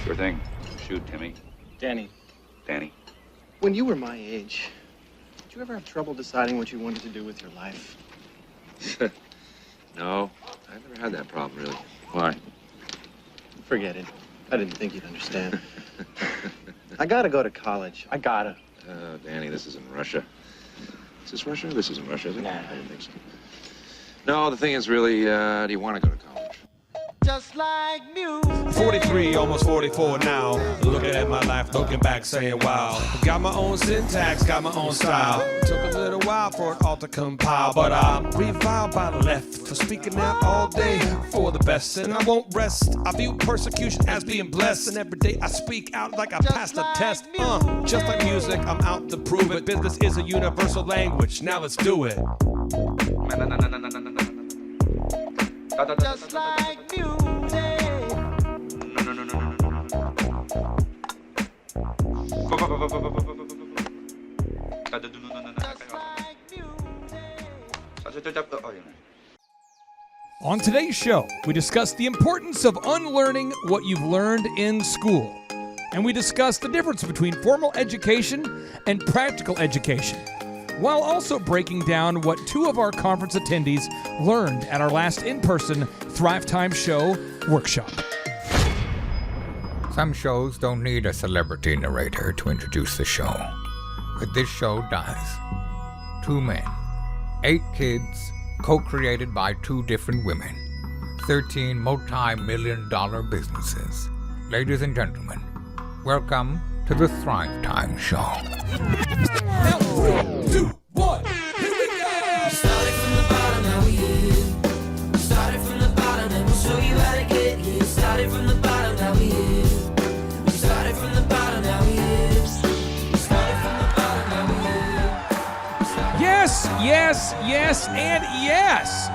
Sure thing. Shoot, Timmy. Danny. Danny. When you were my age, did you ever have trouble deciding what you wanted to do with your life? No, I never had that problem, really. Why? Forget it. I didn't think you'd understand. I gotta go to college. I gotta. Danny, this isn't Russia. Is this Russia? This isn't Russia, is it? Nah. I didn't think so. No, the thing is really, do you want to go to college? Just like music. 43, almost 44 now. Looking at my life, looking back, saying wow. Got my own syntax, got my own style. Took a little while for it all to compile, but I'm reviled by the left for speaking out all day for the best, and I won't rest. I view persecution as being blessed, and every day I speak out like I passed a test. Just like music, I'm out to prove it. Business is a universal language. Now let's do it. Just like music. On today's show, we discuss the importance of unlearning what you've learned in school. And we discuss the difference between formal education and practical education, while also breaking down what two of our conference attendees learned at our last in-person Thrivetime show workshop. Some shows don't need a celebrity narrator to introduce the show, but this show does. 2 men, 8 kids, co-created by 2 different women, 13 multi-million-dollar businesses. Ladies and gentlemen, welcome to the Thrivetime Show. 3, 2, 1, here we go! Started from the bottom, now we here. Started from the bottom, and we'll show you how to get here. Started from the bottom, now we here. We started from the bottom, now we here. Started from the bottom, now we here. Yes, yes, yes, and yes!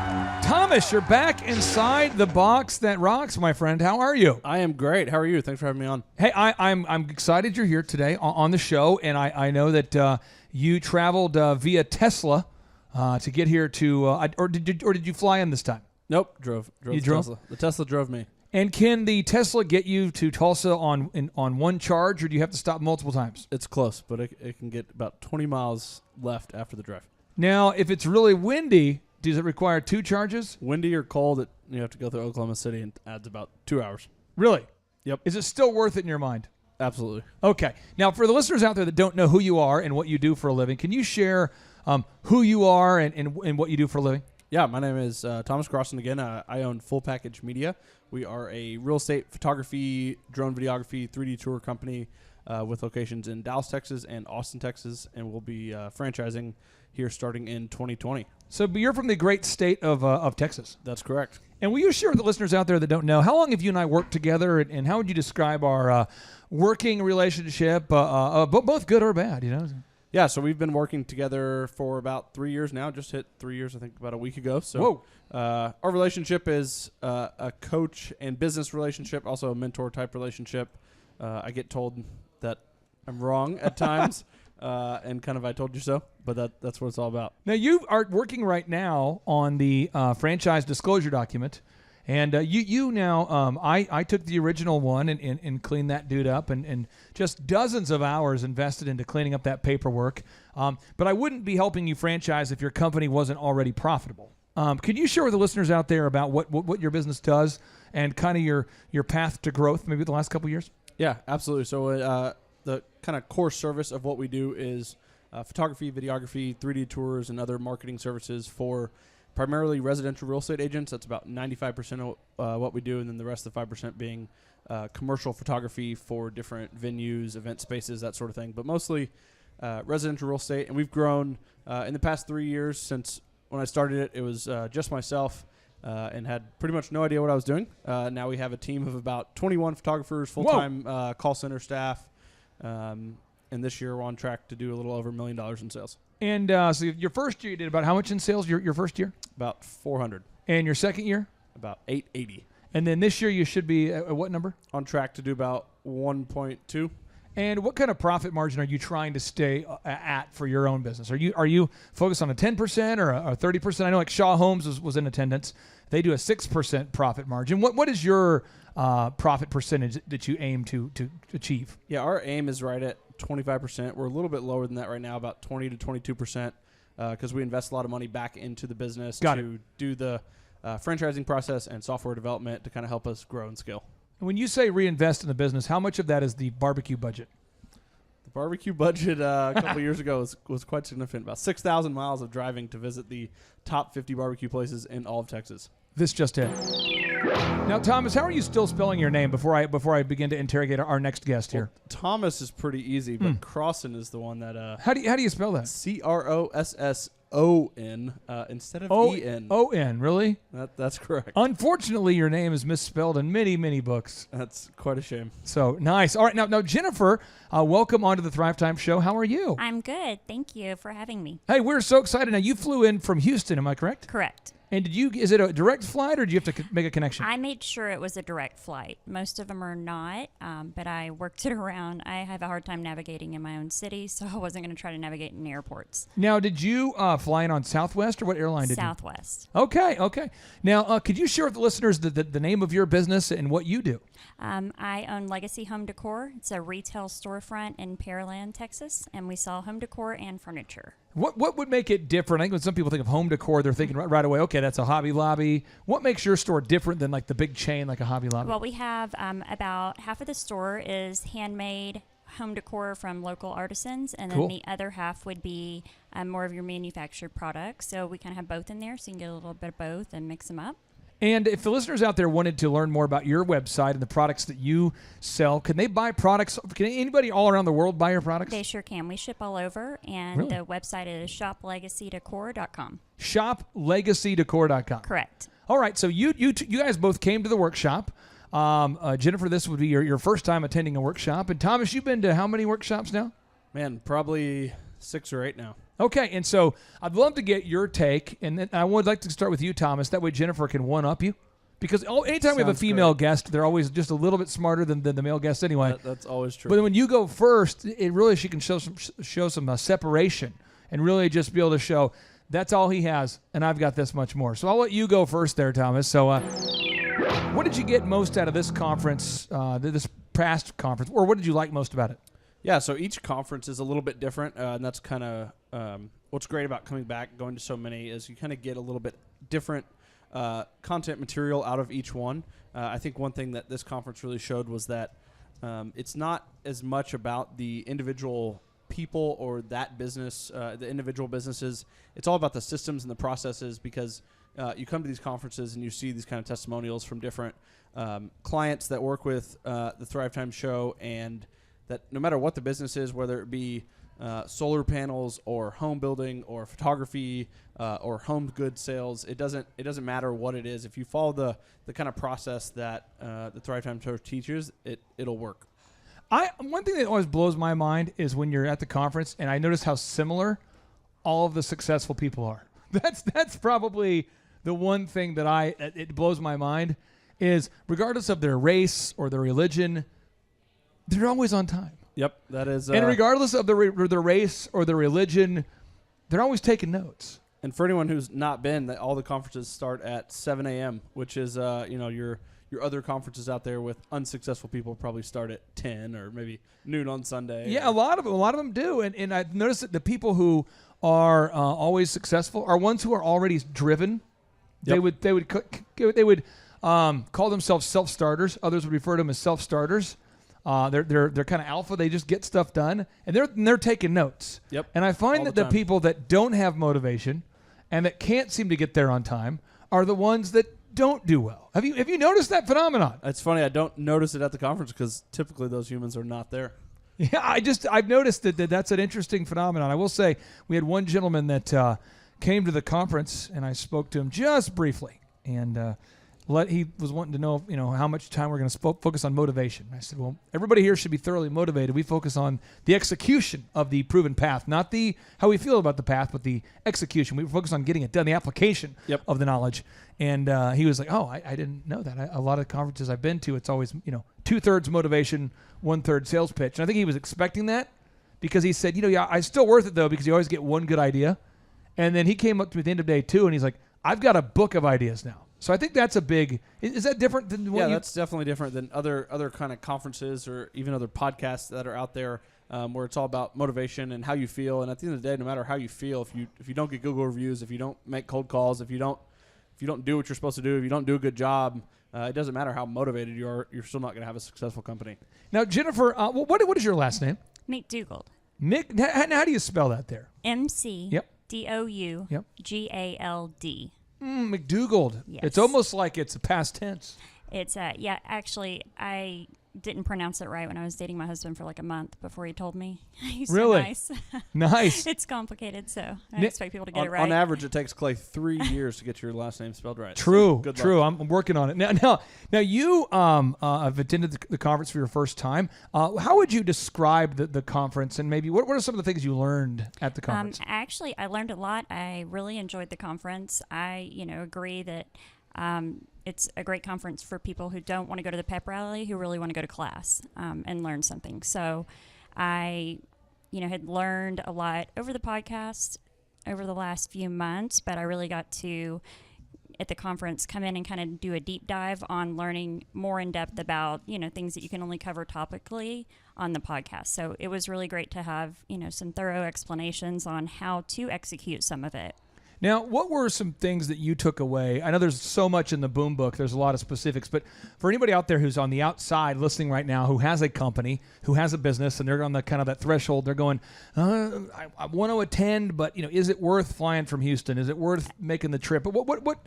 Thomas, you're back inside the box that rocks, my friend. How are you? I am great. How are you? Thanks for having me on. Hey, I'm excited you're here today on the show, and I know that you traveled via Tesla to get here to, or did you fly in this time? Nope, drove. You drove? Tesla. The Tesla drove me. And can the Tesla get you to Tulsa on one charge, or do you have to stop multiple times? It's close, but it can get about 20 miles left after the drive. Now, if it's really windy, does it require 2 charges? Windy or cold, you have to go through Oklahoma City, and adds about 2 hours. Really? Yep. Is it still worth it in your mind? Absolutely. Okay. Now, for the listeners out there that don't know who you are and what you do for a living, can you share who you are and what you do for a living? Yeah, my name is Thomas Crossan again. I own Full Package Media. We are a real estate photography, drone videography, 3D tour company with locations in Dallas, Texas, and Austin, Texas, and we'll be franchising here starting in 2020. So you're from the great state of Texas. That's correct. And will you share with the listeners out there that don't know, how long have you and I worked together, and how would you describe our working relationship, both good or bad, you know? Yeah, so we've been working together for about 3 years now. Just hit 3 years, I think, about a week ago. So, our relationship is a coach and business relationship, also a mentor-type relationship. I get told that I'm wrong at times, and kind of I told you so, but that's what it's all about. Now, you are working right now on the franchise disclosure document. And you now, I took the original one and cleaned that dude up and just dozens of hours invested into cleaning up that paperwork. But I wouldn't be helping you franchise if your company wasn't already profitable. Could you share with the listeners out there about what your business does and kind of your path to growth maybe the last couple of years? Yeah, absolutely. So the kind of core service of what we do is photography, videography, 3D tours, and other marketing services for primarily residential real estate agents. That's about 95% of what we do, and then the rest of the 5% being commercial photography for different venues, event spaces, that sort of thing. But mostly residential real estate, and we've grown in the past 3 years. Since when I started it was just myself and had pretty much no idea what I was doing. Now we have a team of about 21 photographers, full-time call center staff, and this year we're on track to do a little over $1 million in sales. And so your first year you did about how much in sales your first year? About 400. And your second year? About 880. And then this year you should be at what number? On track to do about 1.2. And what kind of profit margin are you trying to stay at for your own business? Are you focused on a 10% or a 30%? I know like Shaw Homes was in attendance. They do a 6% profit margin. What is your profit percentage that you aim to achieve? Yeah, our aim is right at 25%. We're a little bit lower than that right now, about 20 to 22%, because we invest a lot of money back into the business do the franchising process and software development to kind of help us grow and scale. And when you say reinvest in the business, how much of that is the barbecue budget? The barbecue budget a couple years ago was quite significant. About 6,000 miles of driving to visit the top 50 barbecue places in all of Texas. This just in. Now, Thomas, how are you still spelling your name before I begin to interrogate our next guest here? Well, Thomas is pretty easy, but Crosson is the one that... How do you spell that? Crosson instead of E-N. O-N, really? That's correct. Unfortunately, your name is misspelled in many, many books. That's quite a shame. So, nice. All right, now Jennifer, welcome onto the Thrivetime show. How are you? I'm good. Thank you for having me. Hey, we're so excited. Now, you flew in from Houston, am I correct? Correct. And is it a direct flight or do you have to make a connection? I made sure it was a direct flight. Most of them are not, but I worked it around. I have a hard time navigating in my own city, so I wasn't going to try to navigate in airports. Now, did you fly in on Southwest or what airline did Southwest. you? Okay. Now, could you share with the listeners the name of your business and what you do? I own Legacy Home Decor. It's a retail storefront in Pearland, Texas, and we sell home decor and furniture. What would make it different? I think when some people think of home decor, they're thinking right away, okay, that's a Hobby Lobby. What makes your store different than like the big chain like a Hobby Lobby? Well, we have about half of the store is handmade home decor from local artisans, and then the other half would be more of your manufactured products. So we kind of have both in there, so you can get a little bit of both and mix them up. And if the listeners out there wanted to learn more about your website and the products that you sell, can they buy products? Can anybody all around the world buy your products? They sure can. We ship all over, and the website is shoplegacydecor.com. Shoplegacydecor.com. Correct. All right, so you guys both came to the workshop. Jennifer, this would be your first time attending a workshop. And Thomas, you've been to how many workshops now? Man, probably 6 or 8 now. Okay, and so I'd love to get your take, and then I would like to start with you, Thomas. That way Jennifer can one-up you. Because anytime we have a female guest, they're always just a little bit smarter than the male guest anyway. That's always true. But when you go first, she can show some separation and really just be able to show that's all he has, and I've got this much more. So I'll let you go first there, Thomas. So what did you get most out of this conference, this past conference, or what did you like most about it? Yeah, so each conference is a little bit different, and that's kind of what's great about coming back, going to so many, is you kind of get a little bit different content material out of each one. I think one thing that this conference really showed was that it's not as much about the individual people or that business, the individual businesses. It's all about the systems and the processes, because you come to these conferences and you see these kind of testimonials from different clients that work with the Thrivetime show, and that no matter what the business is, whether it be solar panels or home building or photography or home goods sales, it doesn't matter what it is. If you follow the kind of process that the Thrivetime show teaches, it'll work. One thing that always blows my mind is when you're at the conference and I notice how similar all of the successful people are. That's probably the one thing that it blows my mind, is regardless of their race or their religion, they're always on time. Yep, that is. And regardless of their race or their religion, they're always taking notes. And for anyone who's not been, all the conferences start at 7 a.m., which is your other conferences out there with unsuccessful people probably start at 10 or maybe noon on Sunday. Yeah, a lot of them do. And I've noticed that the people who are always successful are ones who are already driven. Yep. They would call themselves self-starters. Others would refer to them as self-starters. They're kind of alpha. They just get stuff done, and they're taking notes. Yep. And I find that the people that don't have motivation and that can't seem to get there on time are the ones that don't do well. Have you noticed that phenomenon? It's funny. I don't notice it at the conference because typically those humans are not there. Yeah, I've noticed that's an interesting phenomenon. I will say we had one gentleman that came to the conference, and I spoke to him just briefly, and he was wanting to know, how much time we're going to focus on motivation. I said, well, everybody here should be thoroughly motivated. We focus on the execution of the proven path, not the how we feel about the path, but the execution. We focus on getting it done, the application of the knowledge. And he was like, oh, I didn't know that. A lot of conferences I've been to, it's always, 2/3 motivation, 1/3 sales pitch. And I think he was expecting that because he said, I'm still worth it, though, because you always get one good idea. And then he came up to me at the end of day 2, and he's like, I've got a book of ideas now. So I think that's a big. Is that different than what? Yeah, that's definitely different than other kind of conferences or even other podcasts that are out there, where it's all about motivation and how you feel. And at the end of the day, no matter how you feel, if you don't get Google reviews, if you don't make cold calls, if you don't do what you're supposed to do, if you don't do a good job, it doesn't matter how motivated you are. You're still not going to have a successful company. Now, Jennifer, what is your last name? McDougald. Mick. How do you spell that there? McDougald. McDougald. Yes. It's almost like it's a past tense. It's actually, I didn't pronounce it right when I was dating my husband for like a month before he told me. He's really so nice. Nice. It's complicated, so I expect people to get it right. On average, it takes Clay 3 years to get your last name spelled right. True, so good true. luck. I'm working on it now. You have attended the conference for your first time. How would you describe the conference, and maybe what are some of the things you learned at the conference? Actually, I learned a lot. I really enjoyed the conference. I, agree that it's a great conference for people who don't want to go to the pep rally, who really want to go to class and learn something. So I, had learned a lot over the podcast over the last few months, but I really got to, at the conference, come in and kind of do a deep dive on learning more in depth about, things that you can only cover topically on the podcast. So it was really great to have, some thorough explanations on how to execute some of it. Now, what were some things that you took away? I know there's so much in the Boom Book. There's a lot of specifics. But for anybody out there who's on the outside listening right now, who has a company, who has a business, and they're on the kind of that threshold, they're going, I want to attend, but is it worth flying from Houston? Is it worth making the trip? But what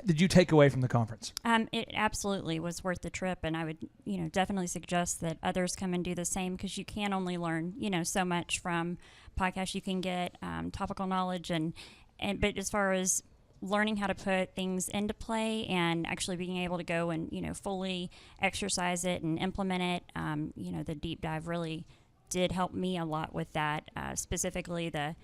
did you take away from the conference? It absolutely was worth the trip, and I would definitely suggest that others come and do the same, because you can only learn so much from podcasts. You can get topical knowledge but as far as learning how to put things into play and actually being able to go and fully exercise it and implement it, the deep dive really did help me a lot with that. Specifically, the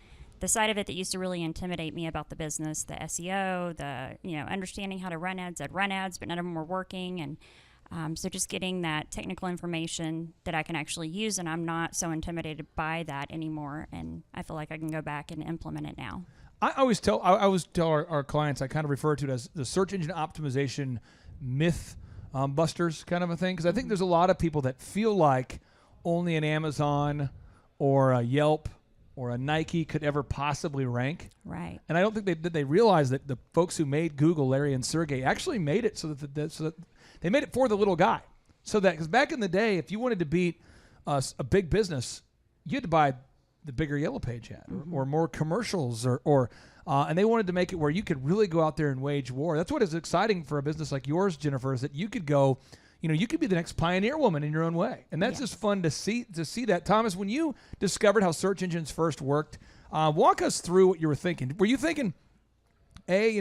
side of it that used to really intimidate me about the business, the SEO, the understanding how to run ads. I'd run ads, but none of them were working, and so just getting that technical information that I can actually use, and I'm not so intimidated by that anymore. And I feel like I can go back and implement it now. I always tell our clients, I kind of refer to it as the search engine optimization myth busters kind of a thing, because I think there's a lot of people that feel like only an Amazon or a Yelp or a Nike could ever possibly rank. Right. And I don't think they realize that the folks who made Google, Larry and Sergey, actually made it so that they made it for the little guy. So that, because back in the day, if you wanted to beat a big business, you had to buy the bigger Yellow Page ad or more commercials and they wanted to make it where you could really go out there and wage war. That's what is exciting for a business like yours, Jennifer, is that you could go, you could be the next pioneer woman in your own way. And that's just fun to see that. Thomas, when you discovered how search engines first worked, walk us through what you were thinking. Were you thinking, A,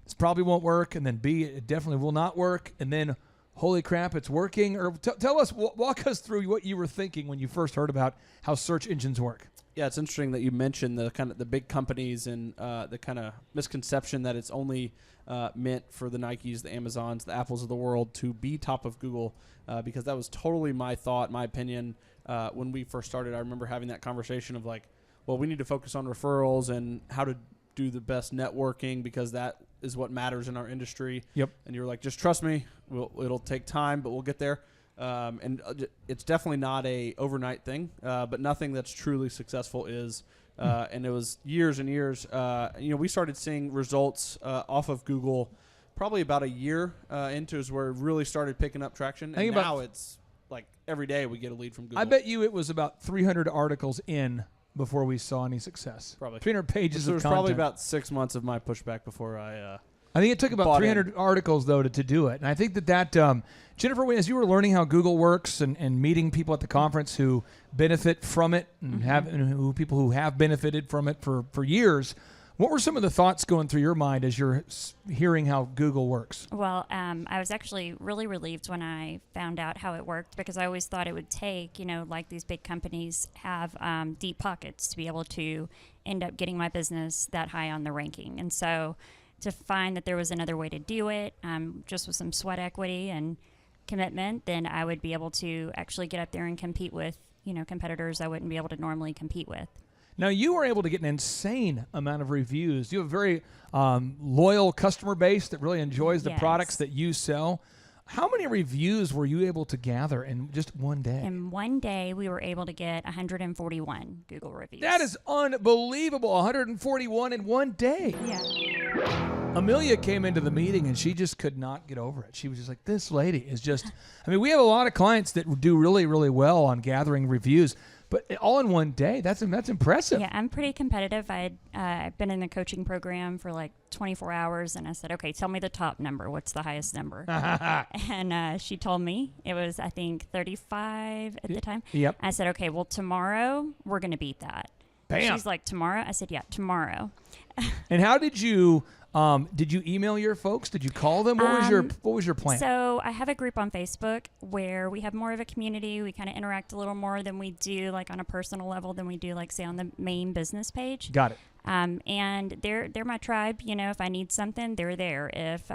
this probably won't work, and then B, it definitely will not work, and then holy crap, it's working? Or walk us through what you were thinking when you first heard about how search engines work. Yeah, it's interesting that you mentioned the big companies and the kind of misconception that it's only meant for the Nikes, the Amazons, the Apples of the world to be top of Google, because that was totally my thought, my opinion when we first started. I remember having that conversation of like, well, we need to focus on referrals and how to do the best networking, because that is what matters in our industry. Yep. And you were like, just trust me, it'll take time, but we'll get there. And it's definitely not a overnight thing, but nothing that's truly successful is. And it was years and years. We started seeing results off of Google probably about a year into is where it really started picking up traction. And now it's like every day we get a lead from Google. I bet you it was about 300 articles in before we saw any success. Probably 300 pages of content. It was probably about 6 months of my pushback before I think it took about 300 articles, though, to do it. And I think that Jennifer, as you were learning how Google works and meeting people at the conference who benefit from it and people who have benefited from it for years, What were some of the thoughts going through your mind as you're hearing how Google works? Well, I was actually really relieved when I found out how it worked, because I always thought it would take, like these big companies have deep pockets to be able to end up getting my business that high on the ranking. And so to find that there was another way to do it, just with some sweat equity and commitment, then I would be able to actually get up there and compete with, competitors I wouldn't be able to normally compete with. Now, you were able to get an insane amount of reviews. You have a very loyal customer base that really enjoys the products that you sell. How many reviews were you able to gather in just one day? In one day, we were able to get 141 Google reviews. That is unbelievable. 141 in one day. Yeah. Amelia came into the meeting and she just could not get over it. She was just like, this lady is just, we have a lot of clients that do really, really well on gathering reviews. But all in one day, that's impressive. Yeah, I'm pretty competitive. I've been in the coaching program for like 24 hours, and I said, okay, tell me the top number. What's the highest number? And she told me it was, I think, 35 at the time. Yep. I said, okay, well, tomorrow we're going to beat that. Bam. She's like, tomorrow? I said, yeah, tomorrow. And how did you email your folks? Did you call them? What was your plan? So I have a group on Facebook where we have more of a community. We kind of interact a little more than we do like on a personal level than we do like say on the main business page. Got it. And they're my tribe. If I need something, they're there. If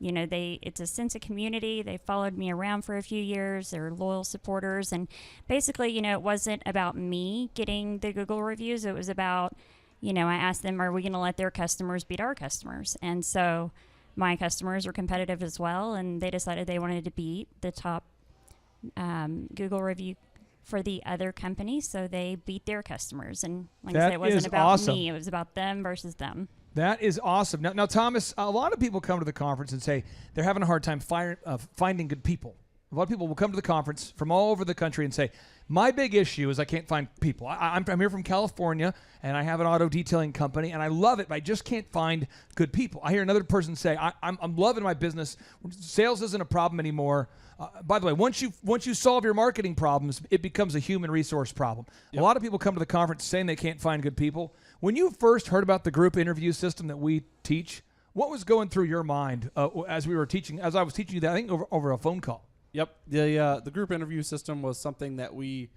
it's a sense of community. They followed me around for a few years. They're loyal supporters, and basically, it wasn't about me getting the Google reviews. It was about I asked them, are we going to let their customers beat our customers? And so my customers were competitive as well, and they decided they wanted to beat the top Google review for the other company, so they beat their custimers. And like I said, it wasn't about me. It was about them versus them. That is awesome. Now, Thomas, a lot of people come to the conference and say they're having a hard time finding good people. A lot of people will come to the conference from all over the country and say, my big issue is I can't find people. I'm here from California, and I have an auto detailing company, and I love it, but I just can't find good people. I hear another person say, I'm loving my business. Sales isn't a problem anymore. By the way, once you solve your marketing problems, it becomes a human resource problem. Yep. A lot of people come to the conference saying they can't find good people. When you first heard about the group interview system that we teach, what was going through your mind as I was teaching you that, I think over a phone call? Yep. The group interview system was something that we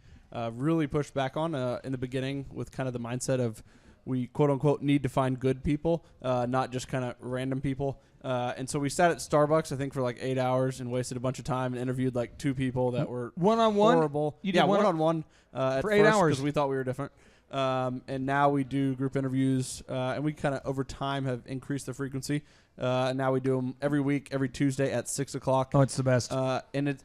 really pushed back on in the beginning, with kind of the mindset of we quote unquote need to find good people, not just kind of random people. And so we sat at Starbucks, I think, for like 8 hours and wasted a bunch of time and interviewed like 2 people that were one-on-one? horrible. Yeah, one-on-one for 8 hours because we thought we were different. And now we do group interviews, and we kind of over time have increased the frequency. And now we do them every week, every Tuesday at 6 o'clock. Oh, it's the best. And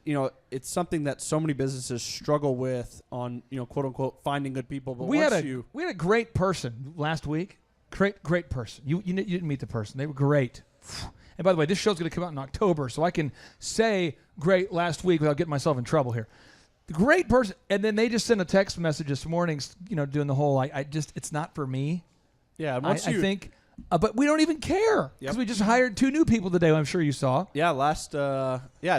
it's something that so many businesses struggle with on, quote unquote, finding good people. But we had a great person last week. Great person. You didn't meet the person. They were great. And by the way, this show's going to come out in October, so I can say great last week without getting myself in trouble here. The great person, and then they just sent a text message this morning, doing the whole, it's not for me. Yeah, I think, but we don't even care because we just hired 2 new people today. I'm sure you saw. Yeah, I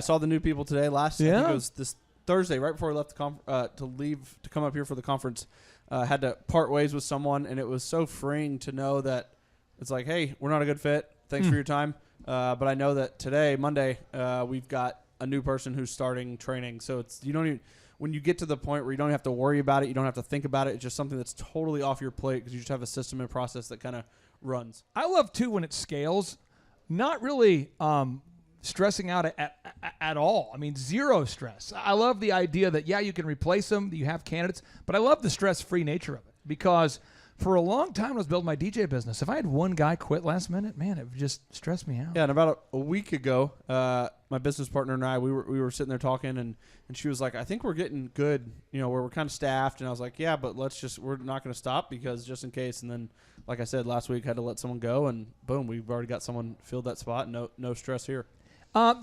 saw the new people today. I think it was this Thursday, right before I left to come up here for the conference. Had to part ways with someone, and it was so freeing to know that it's like, hey, we're not a good fit. Thanks for your time. But I know that today, Monday, we've got a new person who's starting training. So when you get to the point where you don't have to worry about it, you don't have to think about it. It's just something that's totally off your plate because you just have a system and process that kind of runs. I love too when it scales, not really stressing out at all. I mean, zero stress. I love the idea that you can replace them, that you have candidates, but I love the stress-free nature of it because for a long time, I was building my DJ business. If I had one guy quit last minute, man, it would just stress me out. Yeah, and about a week ago, my business partner and I, we were sitting there talking, and she was like, I think we're getting good, where we're kind of staffed. And I was like, yeah, but we're not going to stop because just in case. And then, like I said, last week, I had to let someone go, and boom, we've already got someone filled that spot. No stress here.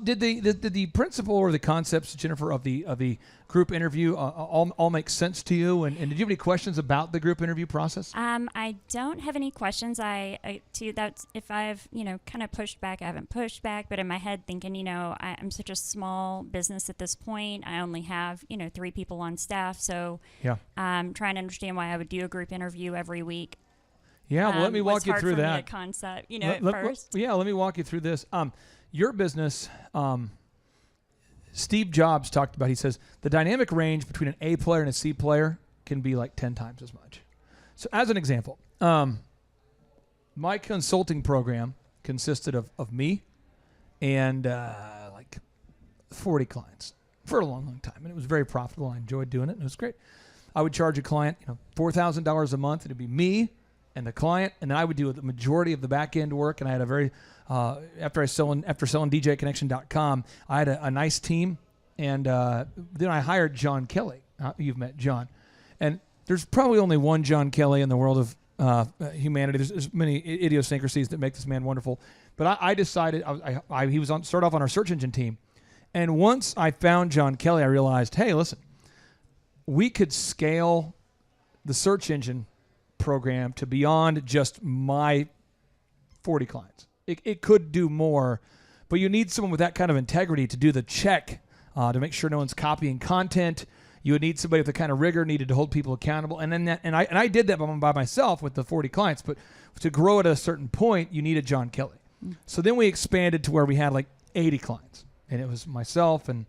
Did the principle or the concepts, Jennifer, of the group interview all make sense to you? And did you have any questions about the group interview process? I don't have any questions. If I've kind of pushed back, I haven't pushed back. But in my head, thinking I'm such a small business at this point. I only have 3 people on staff, so trying to understand why I would do a group interview every week. Yeah, well, let me was walk you hard through for me that. to concept, at first. Let me walk you through this. Your business, Steve Jobs talked about, he says, the dynamic range between an A player and a C player can be like 10 times as much. So as an example, my consulting program consisted of me and like 40 clients for a long, long time. And it was very profitable. I enjoyed doing it, and it was great. I would charge a client, $4,000 a month. It'd be me and the client, and then I would do the majority of the back end work. And I had a very after selling DJConnection.com, I had a nice team, and then I hired John Kelly. You've met John, and there's probably only one John Kelly in the world of humanity. There's many idiosyncrasies that make this man wonderful, but I decided he was started off on our search engine team, and once I found John Kelly, I realized, hey, listen, we could scale the search engine program to beyond just my 40 clients. It could do more, but you need someone with that kind of integrity to do the check to make sure no one's copying content. You would need somebody with the kind of rigor needed to hold people accountable. And then I did that by myself with the 40 clients, but to grow at a certain point, you needed John Kelly. So then we expanded to where we had like 80 clients, and it was myself and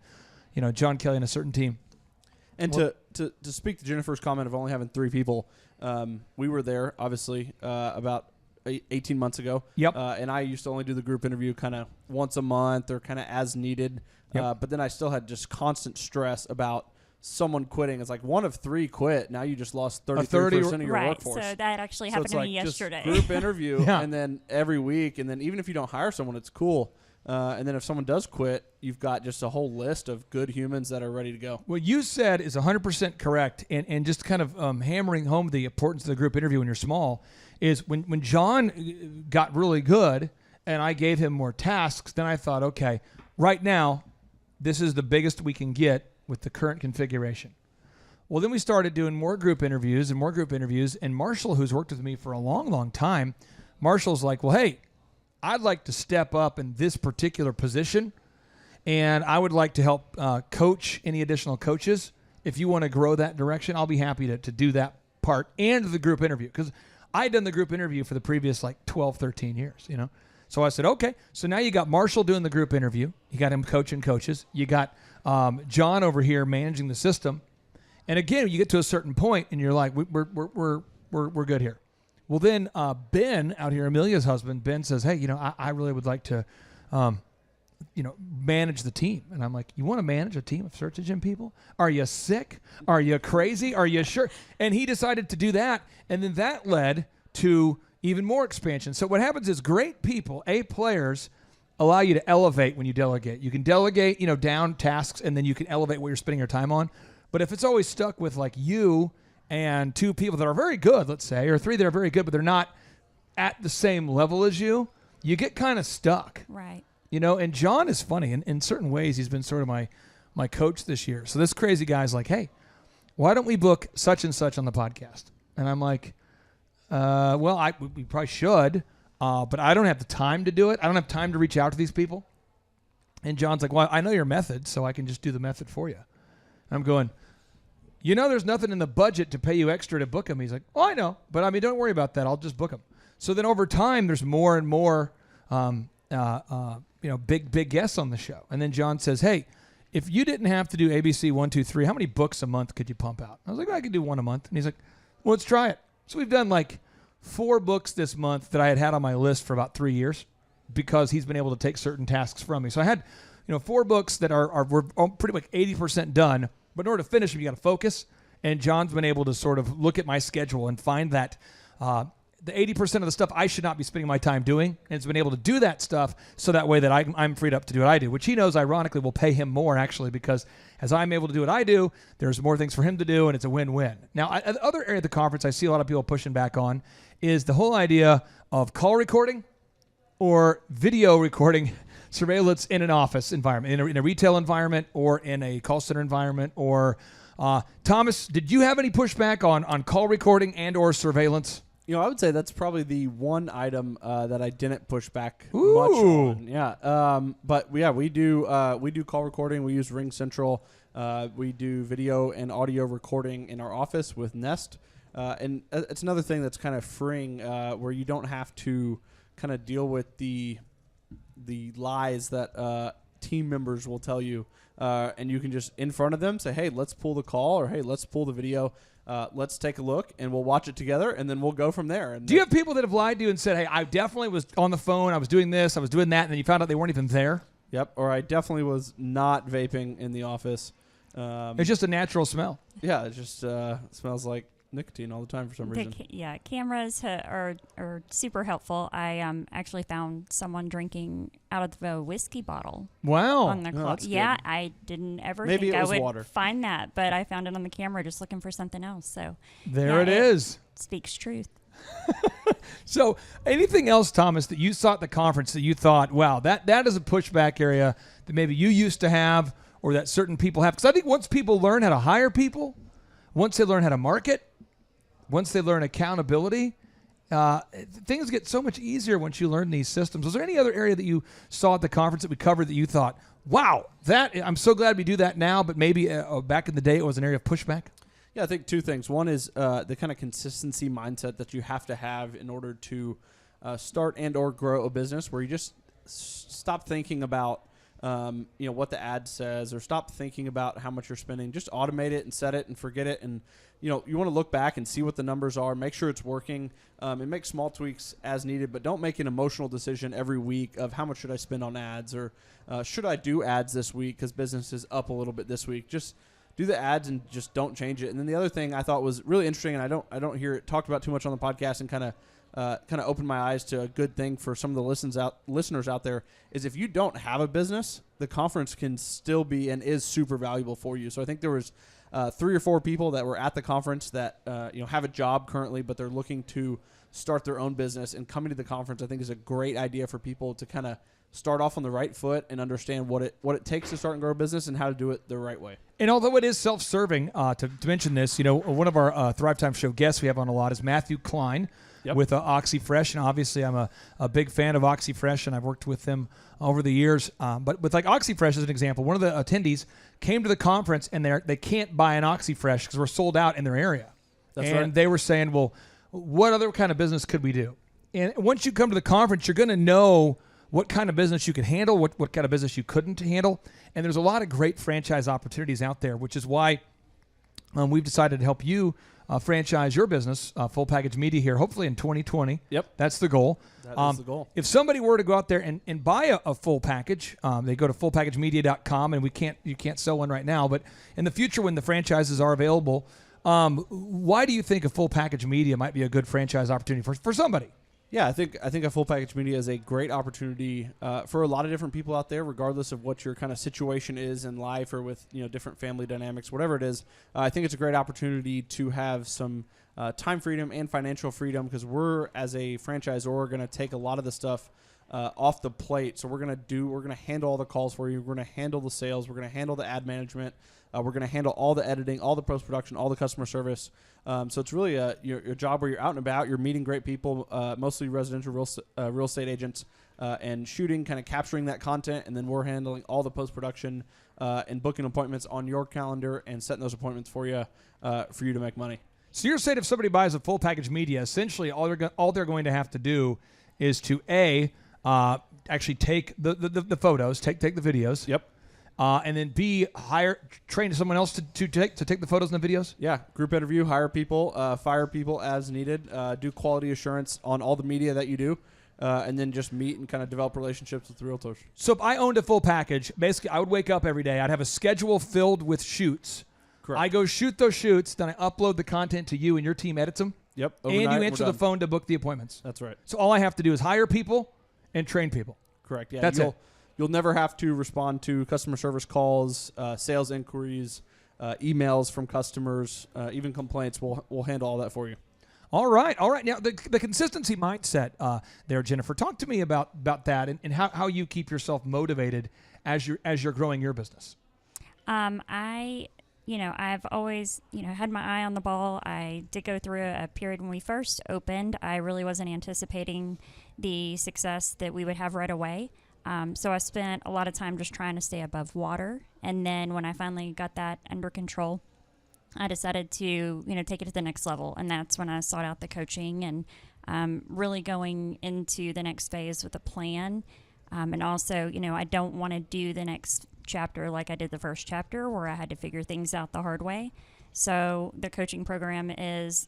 John Kelly and a certain team. And to speak to Jennifer's comment of only having 3 people, we were there obviously about 18 months ago. Yep. And I used to only do the group interview kind of once a month or kind of as needed. Yep. But then I still had just constant stress about someone quitting. It's like 1 of 3 quit. Now you just lost 33% of your right, workforce. So that actually So happened it's to like me just yesterday. group interview Yeah. and then every week. And then even if you don't hire someone, it's cool. And then if someone does quit, you've got just a whole list of good humans that are ready to go. What you said is 100% correct, and just kind of hammering home the importance of the group interview when you're small is when John got really good and I gave him more tasks, then I thought, okay, right now, this is the biggest we can get with the current configuration. Well, then we started doing more group interviews, and Marshall, who's worked with me for a long, long time, Marshall's like, well, hey, I'd like to step up in this particular position, and I would like to help coach any additional coaches. If you want to grow that direction, I'll be happy to do that part and the group interview, because I'd done the group interview for the previous 12, 13 years, So I said, okay, so now you got Marshall doing the group interview. You got him coaching coaches. You got John over here managing the system. And again, you get to a certain point and you're like, we're good here. Well, then Ben out here, Amelia's husband, Ben says, hey, I really would like to, manage the team. And I'm like, you want to manage a team of search engine people? Are you sick? Are you crazy? Are you sure? And he decided to do that. And then that led to even more expansion. So what happens is great people, A players, allow you to elevate when you delegate. You can delegate, down tasks, and then you can elevate what you're spending your time on. But if it's always stuck with you and 2 people that are very good, let's say, or 3 that are very good, but they're not at the same level as you get kind of stuck. Right. And John is funny. In certain ways, he's been sort of my coach this year. So this crazy guy's like, hey, why don't we book such and such on the podcast? And I'm like, we probably should, but I don't have the time to do it. I don't have time to reach out to these people. And John's like, well, I know your method, so I can just do the method for you. I'm going, there's nothing in the budget to pay you extra to book them. He's like, oh, I know, but don't worry about that. I'll just book them. So then over time, there's more and more, big guests on the show. And then John says, hey, if you didn't have to do ABC 1, 2, 3, how many books a month could you pump out? I was like, I could do 1 a month. And he's like, well, let's try it. So we've done 4 books this month that I had on my list for about 3 years because he's been able to take certain tasks from me. So I had, 4 books that we're pretty much 80% done, but in order to finish them, you got to focus. And John's been able to sort of look at my schedule and find that the 80% of the stuff I should not be spending my time doing, and has been able to do that stuff so that way that I'm freed up to do what I do, which he knows ironically will pay him more actually, because as I'm able to do what I do, there's more things for him to do, and it's a win-win. Now, the other area of the conference I see a lot of people pushing back on is the whole idea of call recording or video recording surveillance in an office environment, in a retail environment or in a call center environment. Or Thomas, did you have any pushback on call recording and or surveillance? I would say that's probably the one item that I didn't push back much Ooh. on. Yeah. But we do call recording. We use Ring Central. We do video and audio recording in our office with Nest. And it's another thing that's kind of freeing, where you don't have to kind of deal with the lies that team members will tell you, and you can just in front of them say, hey, let's pull the call, or hey, let's pull the video, let's take a look, and we'll watch it together, and then we'll go from there. And do you have people that have lied to you and said, hey, I definitely was on the phone, I was doing this, I was doing that, and then you found out they weren't even there? Yep, or I definitely was not vaping in the office. It's just a natural smell. Yeah, it just smells like nicotine all the time for some reason. Cameras are super helpful. I actually found someone drinking out of a whiskey bottle. Wow. On their clock. Yeah, I didn't ever Maybe think it I was would water. find that, but I found it on the camera just looking for something else. So there it is. Speaks truth. So anything else, Thomas, that you saw at the conference that you thought, wow, that is a pushback area that maybe you used to have or that certain people have? Because I think once people learn how to hire people, once they learn how to market, once they learn accountability, things get so much easier once you learn these systems. Was there any other area that you saw at the conference that we covered that you thought, wow, I'm so glad we do that now, but maybe back in the day it was an area of pushback? Yeah, I think two things. One is the kind of consistency mindset that you have to have in order to start and or grow a business, where you just stop thinking about what the ad says, or stop thinking about how much you're spending. Just automate it and set it and forget it. And you want to look back and see what the numbers are, make sure it's working, and make small tweaks as needed. But don't make an emotional decision every week of how much should I spend on ads, or should I do ads this week because business is up a little bit this week. Just do the ads and just don't change it. And then the other thing I thought was really interesting, and I don't hear it talked about too much on the podcast, and kind of opened my eyes to a good thing for some of the listeners out there, is if you don't have a business, the conference can still be and is super valuable for you. So I think there was 3 or 4 people that were at the conference that have a job currently, but they're looking to start their own business, and coming to the conference I think is a great idea for people to kind of start off on the right foot and understand what it takes to start and grow a business and how to do it the right way. And although it is self-serving, to mention this, one of our Thrivetime show guests we have on a lot is Matthew Klein. Yep. With OxyFresh, and obviously I'm a big fan of OxyFresh, and I've worked with them over the years. But with like OxyFresh as an example, one of the attendees came to the conference, and they can't buy an OxyFresh because we're sold out in their area. That's right. And they were saying, well, what other kind of business could we do? And once you come to the conference, you're going to know what kind of business you could handle, what kind of business you couldn't handle. And there's a lot of great franchise opportunities out there, which is why we've decided to help you franchise your business, Full Package Media here, hopefully in 2020. Yep. That's the goal. That is the goal. If somebody were to go out there and buy a full package, they go to fullpackagemedia.com, and you can't sell one right now, but in the future when the franchises are available, why do you think a Full Package Media might be a good franchise opportunity for somebody? Yeah, I think a Full Package Media is a great opportunity for a lot of different people out there, regardless of what your kind of situation is in life or with different family dynamics, whatever it is. I think it's a great opportunity to have some time freedom and financial freedom, because we're, as a franchisor, going to take a lot of the stuff off the plate. So we're going to handle all the calls for you. We're going to handle the sales. We're going to handle the ad management. We're going to handle all the editing, all the post-production, all the customer service. So it's really your job where you're out and about. You're meeting great people, mostly residential real estate agents, and shooting, kind of capturing that content. And then we're handling all the post-production and booking appointments on your calendar and setting those appointments for you to make money. So you're saying if somebody buys a Full Package Media, essentially all they're going to have to do is to actually take the photos, take the videos. Yep. And then B, train someone else to take the photos and the videos? Yeah, group interview, hire people, fire people as needed, do quality assurance on all the media that you do, and then just meet and kind of develop relationships with realtors. So if I owned a full package, basically I would wake up every day, I'd have a schedule filled with shoots. Correct. I go shoot those shoots, then I upload the content to you, and your team edits them. Yep. And you answer the phone to book the appointments. That's right. So all I have to do is hire people and train people. Correct. Yeah. That's it. You'll never have to respond to customer service calls, sales inquiries, emails from customers, even complaints. We'll handle all that for you. All right. Now, the consistency mindset there, Jennifer. Talk to me about that and how you keep yourself motivated as you're growing your business. I've always, had my eye on the ball. I did go through a period when we first opened. I really wasn't anticipating the success that we would have right away. So I spent a lot of time just trying to stay above water. And then when I finally got that under control, I decided to, take it to the next level. And that's when I sought out the coaching and really going into the next phase with a plan. And also, I don't want to do the next chapter like I did the first chapter where I had to figure things out the hard way. So the coaching program is,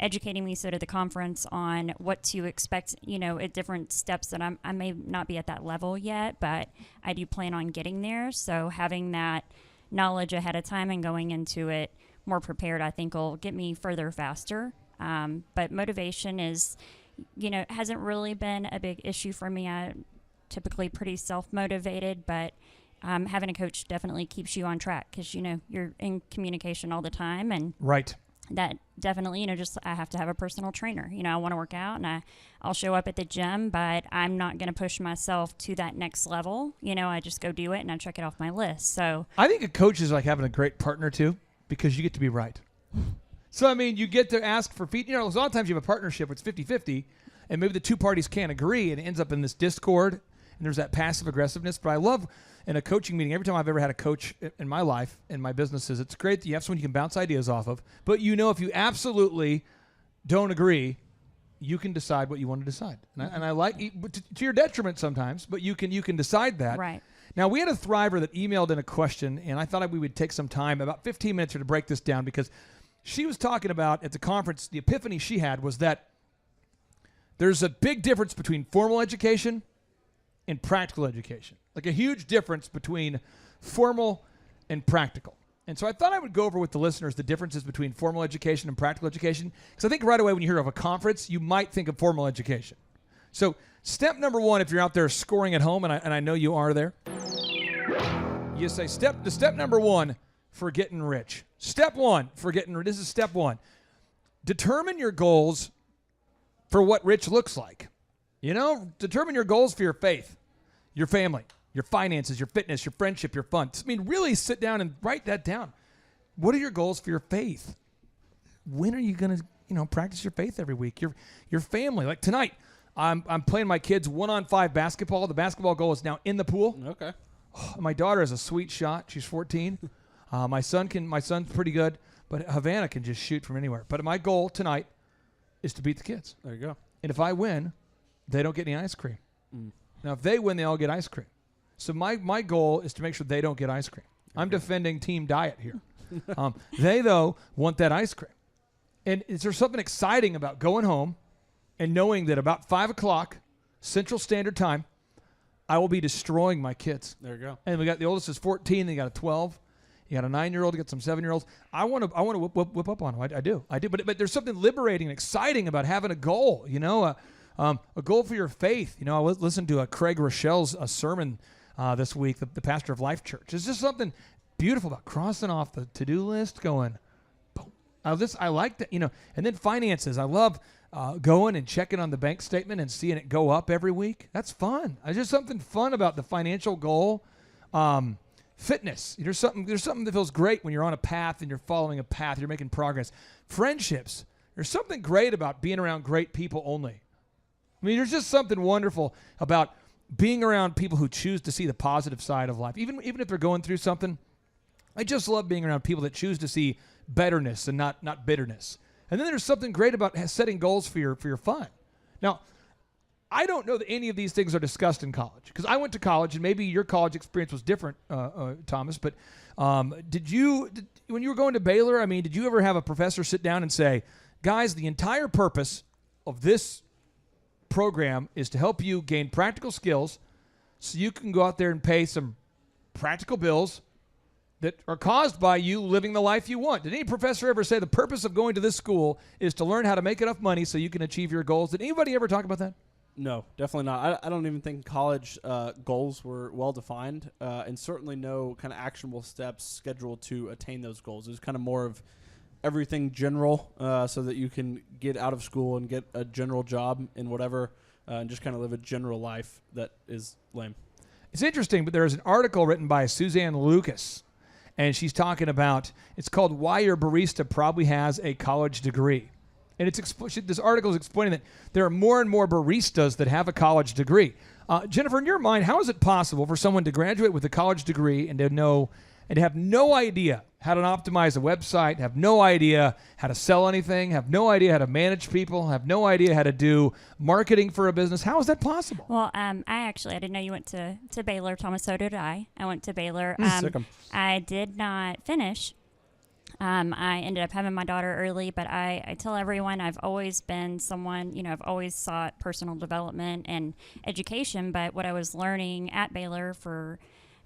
educating me so to the conference on what to expect, at different steps that I may not be at that level yet, but I do plan on getting there. So having that knowledge ahead of time and going into it more prepared, I think will get me further faster. But motivation is, hasn't really been a big issue for me. I'm typically pretty self-motivated, but having a coach definitely keeps you on track because, you're in communication all the time. And right. That definitely, just I have to have a personal trainer. I want to work out and I'll show up at the gym, but I'm not going to push myself to that next level. I just go do it and I check it off my list. So I think a coach is like having a great partner too, because you get to be right. So, you get to ask for feedback. A lot of times you have a partnership where it's 50-50 and maybe the two parties can't agree and it ends up in this discord and there's that passive aggressiveness. But I love in a coaching meeting, every time I've ever had a coach in my life, in my businesses, it's great that you have someone you can bounce ideas off of. But if you absolutely don't agree, you can decide what you want to decide. And I like, to your detriment sometimes, but you can decide that. Right. Now, we had a Thriver that emailed in a question, and I thought we would take some time, about 15 minutes here, to break this down, because she was talking about, at the conference, the epiphany she had was that there's a big difference between formal education and practical education. Like a huge difference between formal and practical. And so I thought I would go over with the listeners the differences between formal education and practical education, because I think right away when you hear of a conference, you might think of formal education. So step number one, if you're out there scoring at home, and I know you are there, you say step number one for getting rich. Step one for getting rich. This is step one. Determine your goals for what rich looks like. Determine your goals for your faith, your family, your finances, your fitness, your friendship, your fun. Really sit down and write that down. What are your goals for your faith? When are you going to, practice your faith every week? Your family. Like tonight, I'm playing my kids 1-on-5 basketball. The basketball goal is now in the pool. Okay. My daughter has a sweet shot. She's 14. My son's pretty good, but Havana can just shoot from anywhere. But my goal tonight is to beat the kids. There you go. And if I win, they don't get any ice cream. Now, if they win, they all get ice cream. So my goal is to make sure they don't get ice cream. I'm defending team diet here. They, though, want that ice cream. And is there something exciting about going home and knowing that about 5 o'clock Central Standard Time, I will be destroying my kids? There you go. And we got the oldest is 14, then you got a 12. You got a 9-year-old, you got some 7-year-olds. I want to whip up on them. I do. But there's something liberating and exciting about having a goal, a goal for your faith. I listened to Craig Rochelle's sermon this week, the pastor of Life Church. There's just something beautiful about crossing off the to-do list, going, boom. I like that, and then finances. I love going and checking on the bank statement and seeing it go up every week. That's fun. There's just something fun about the financial goal. Fitness. There's something that feels great when you're on a path and you're following a path. You're making progress. Friendships. There's something great about being around great people only. There's just something wonderful about being around people who choose to see the positive side of life, even if they're going through something. I just love being around people that choose to see betterness and not bitterness. And then there's something great about setting goals for your fun. Now, I don't know that any of these things are discussed in college, because I went to college, and maybe your college experience was different, Thomas, but when you were going to Baylor, did you ever have a professor sit down and say, guys, the entire purpose of this program is to help you gain practical skills so you can go out there and pay some practical bills that are caused by you living the life you want? Did any professor ever say the purpose of going to this school is to learn how to make enough money so you can achieve your goals? Did anybody ever talk about that? No, definitely not. I don't even think college goals were well defined, and certainly no kind of actionable steps scheduled to attain those goals. It was kind of more of everything general, so that you can get out of school and get a general job in whatever, and just kind of live a general life that is lame. It's interesting, but there is an article written by Suzanne Lucas, and she's talking about, it's called Why Your Barista Probably Has a College Degree. And this article is explaining that there are more and more baristas that have a college degree. Jennifer, in your mind, how is it possible for someone to graduate with a college degree and to have no idea how to optimize a website, have no idea how to sell anything, have no idea how to manage people, have no idea how to do marketing for a business. How is that possible? Well, I didn't know you went to Baylor, Thomas. So did I. I went to Baylor. Sick 'em. I did not finish. I ended up having my daughter early, but I tell everyone I've always been someone, I've always sought personal development and education, but what I was learning at Baylor for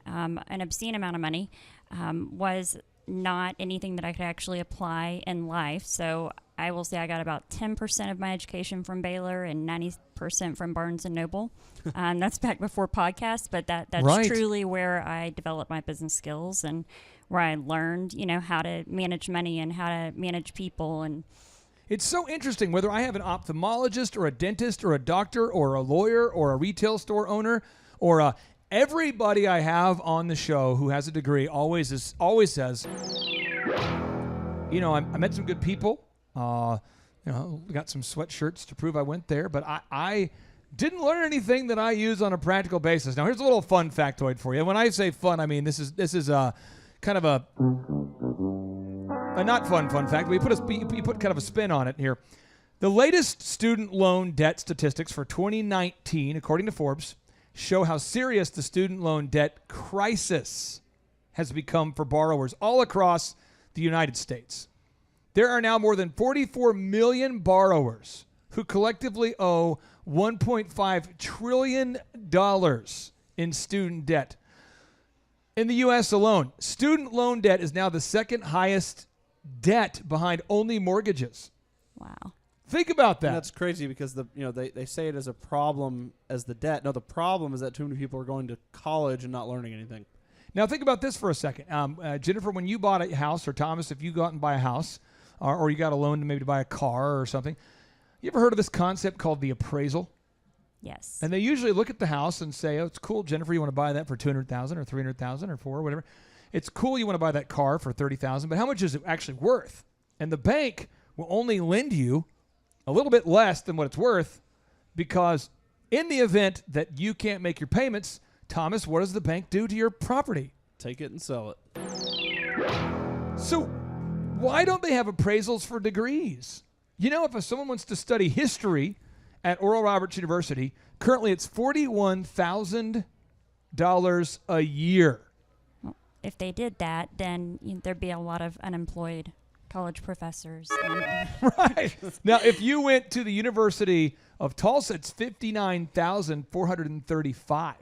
an obscene amount of money was not anything that I could actually apply in life. So I will say I got about 10% of my education from Baylor and 90% from Barnes & Noble. That's back before podcasts, but that's Right. truly where I developed my business skills and where I learned, how to manage money and how to manage people. And It's so interesting whether I have an ophthalmologist or a dentist or a doctor or a lawyer or a retail store owner or everybody I have on the show who has a degree always says, I met some good people. Got some sweatshirts to prove I went there, but I didn't learn anything that I use on a practical basis. Now, here's a little fun factoid for you. When I say fun, I mean this is kind of a not fun fact. But you put kind of a spin on it here. The latest student loan debt statistics for 2019, according to Forbes, show how serious the student loan debt crisis has become for borrowers all across the United States. There are now more than 44 million borrowers who collectively owe $1.5 trillion in student debt. In the U.S. alone, student loan debt is now the second highest debt behind only mortgages. wow. Think about that. And that's crazy because they say it as a problem as the debt. No, the problem is that too many people are going to college and not learning anything. Now think about this for a second. Jennifer, when you bought a house, or Thomas, if you go out and buy a house, or you got a loan to maybe buy a car or something, you ever heard of this concept called the appraisal? Yes. And they usually look at the house and say, oh, it's cool, Jennifer, you want to buy that for $200,000 or $300,000 or $400,000 or whatever. It's cool you want to buy that car for $30,000, but how much is it actually worth? And the bank will only lend you a little bit less than what it's worth, because in the event that you can't make your payments, Thomas, what does the bank do to your property? Take it and sell it. So why don't they have appraisals for degrees? If someone wants to study history at Oral Roberts University, currently it's $41,000 a year. Well, if they did that, then there'd be a lot of unemployed college professors. Right. Now, if you went to the University of Tulsa, it's $59,435.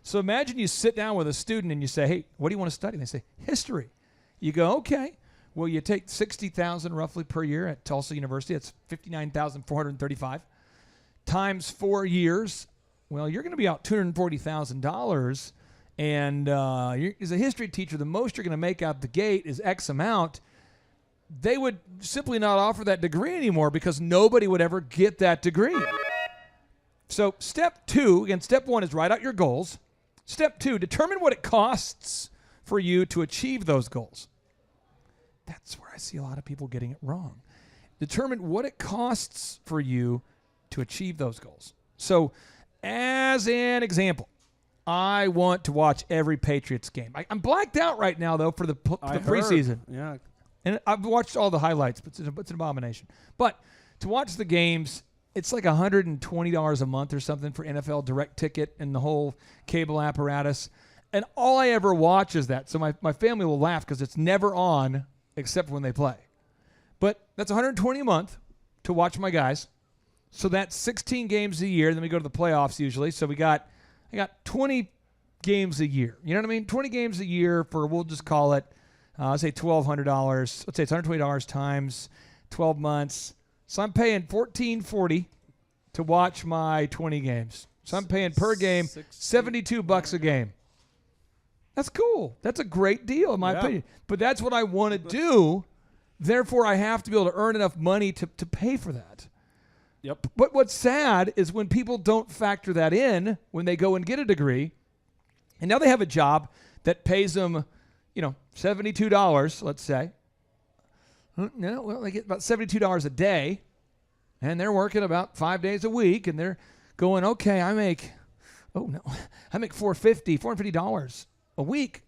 So imagine you sit down with a student and you say, hey, what do you want to study? And they say, history. You go, okay. Well, you take $60,000 roughly per year at Tulsa University. That's $59,435 times 4 years. Well, you're going to be out $240,000. And as a history teacher, the most you're going to make out the gate is X amount. They would simply not offer that degree anymore because nobody would ever get that degree. So step two, again, step one is write out your goals. Step two, determine what it costs for you to achieve those goals. That's where I see a lot of people getting it wrong. Determine what it costs for you to achieve those goals. So as an example, I want to watch every Patriots game. I'm blacked out right now, though, for the preseason. Yeah. And I've watched all the highlights, but it's an abomination. But to watch the games, it's like $120 a month or something for NFL Direct Ticket and the whole cable apparatus. And all I ever watch is that. So my family will laugh because it's never on except when they play. But that's $120 a month to watch my guys. So that's 16 games a year. Then we go to the playoffs usually. So I got 20 games a year. You know what I mean? 20 games a year for, we'll just call it, let's say $1,200. Let's say it's $120 times 12 months. So I'm paying $14.40 to watch my 20 games. So I'm paying per game $72 a game. That's cool. That's a great deal in my opinion. But that's what I want to do. Therefore, I have to be able to earn enough money to pay for that. Yep. But what's sad is when people don't factor that in when they go and get a degree, and now they have a job that pays them, $72, let's say. Well, they get about $72 a day, and they're working about 5 days a week, and they're going, okay, I make $450 a week,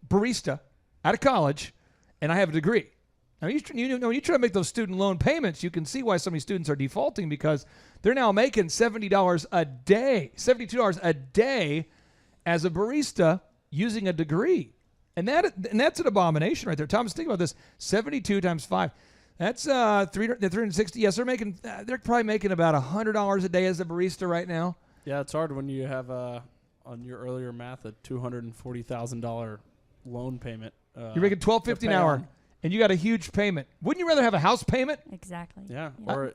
barista, out of college, and I have a degree. Now, when you try to make those student loan payments, you can see why so many students are defaulting because they're now making $70 a day, $72 a day as a barista using a degree. And that's an abomination right there. Thomas, think about this. 72 times 5. That's 360. Yes, they're probably making about $100 a day as a barista right now. Yeah, it's hard when you have, on your earlier math, a $240,000 loan payment. You're making $12.50 an hour. And you got a huge payment. Wouldn't you rather have a house payment? Exactly. Yeah. Or,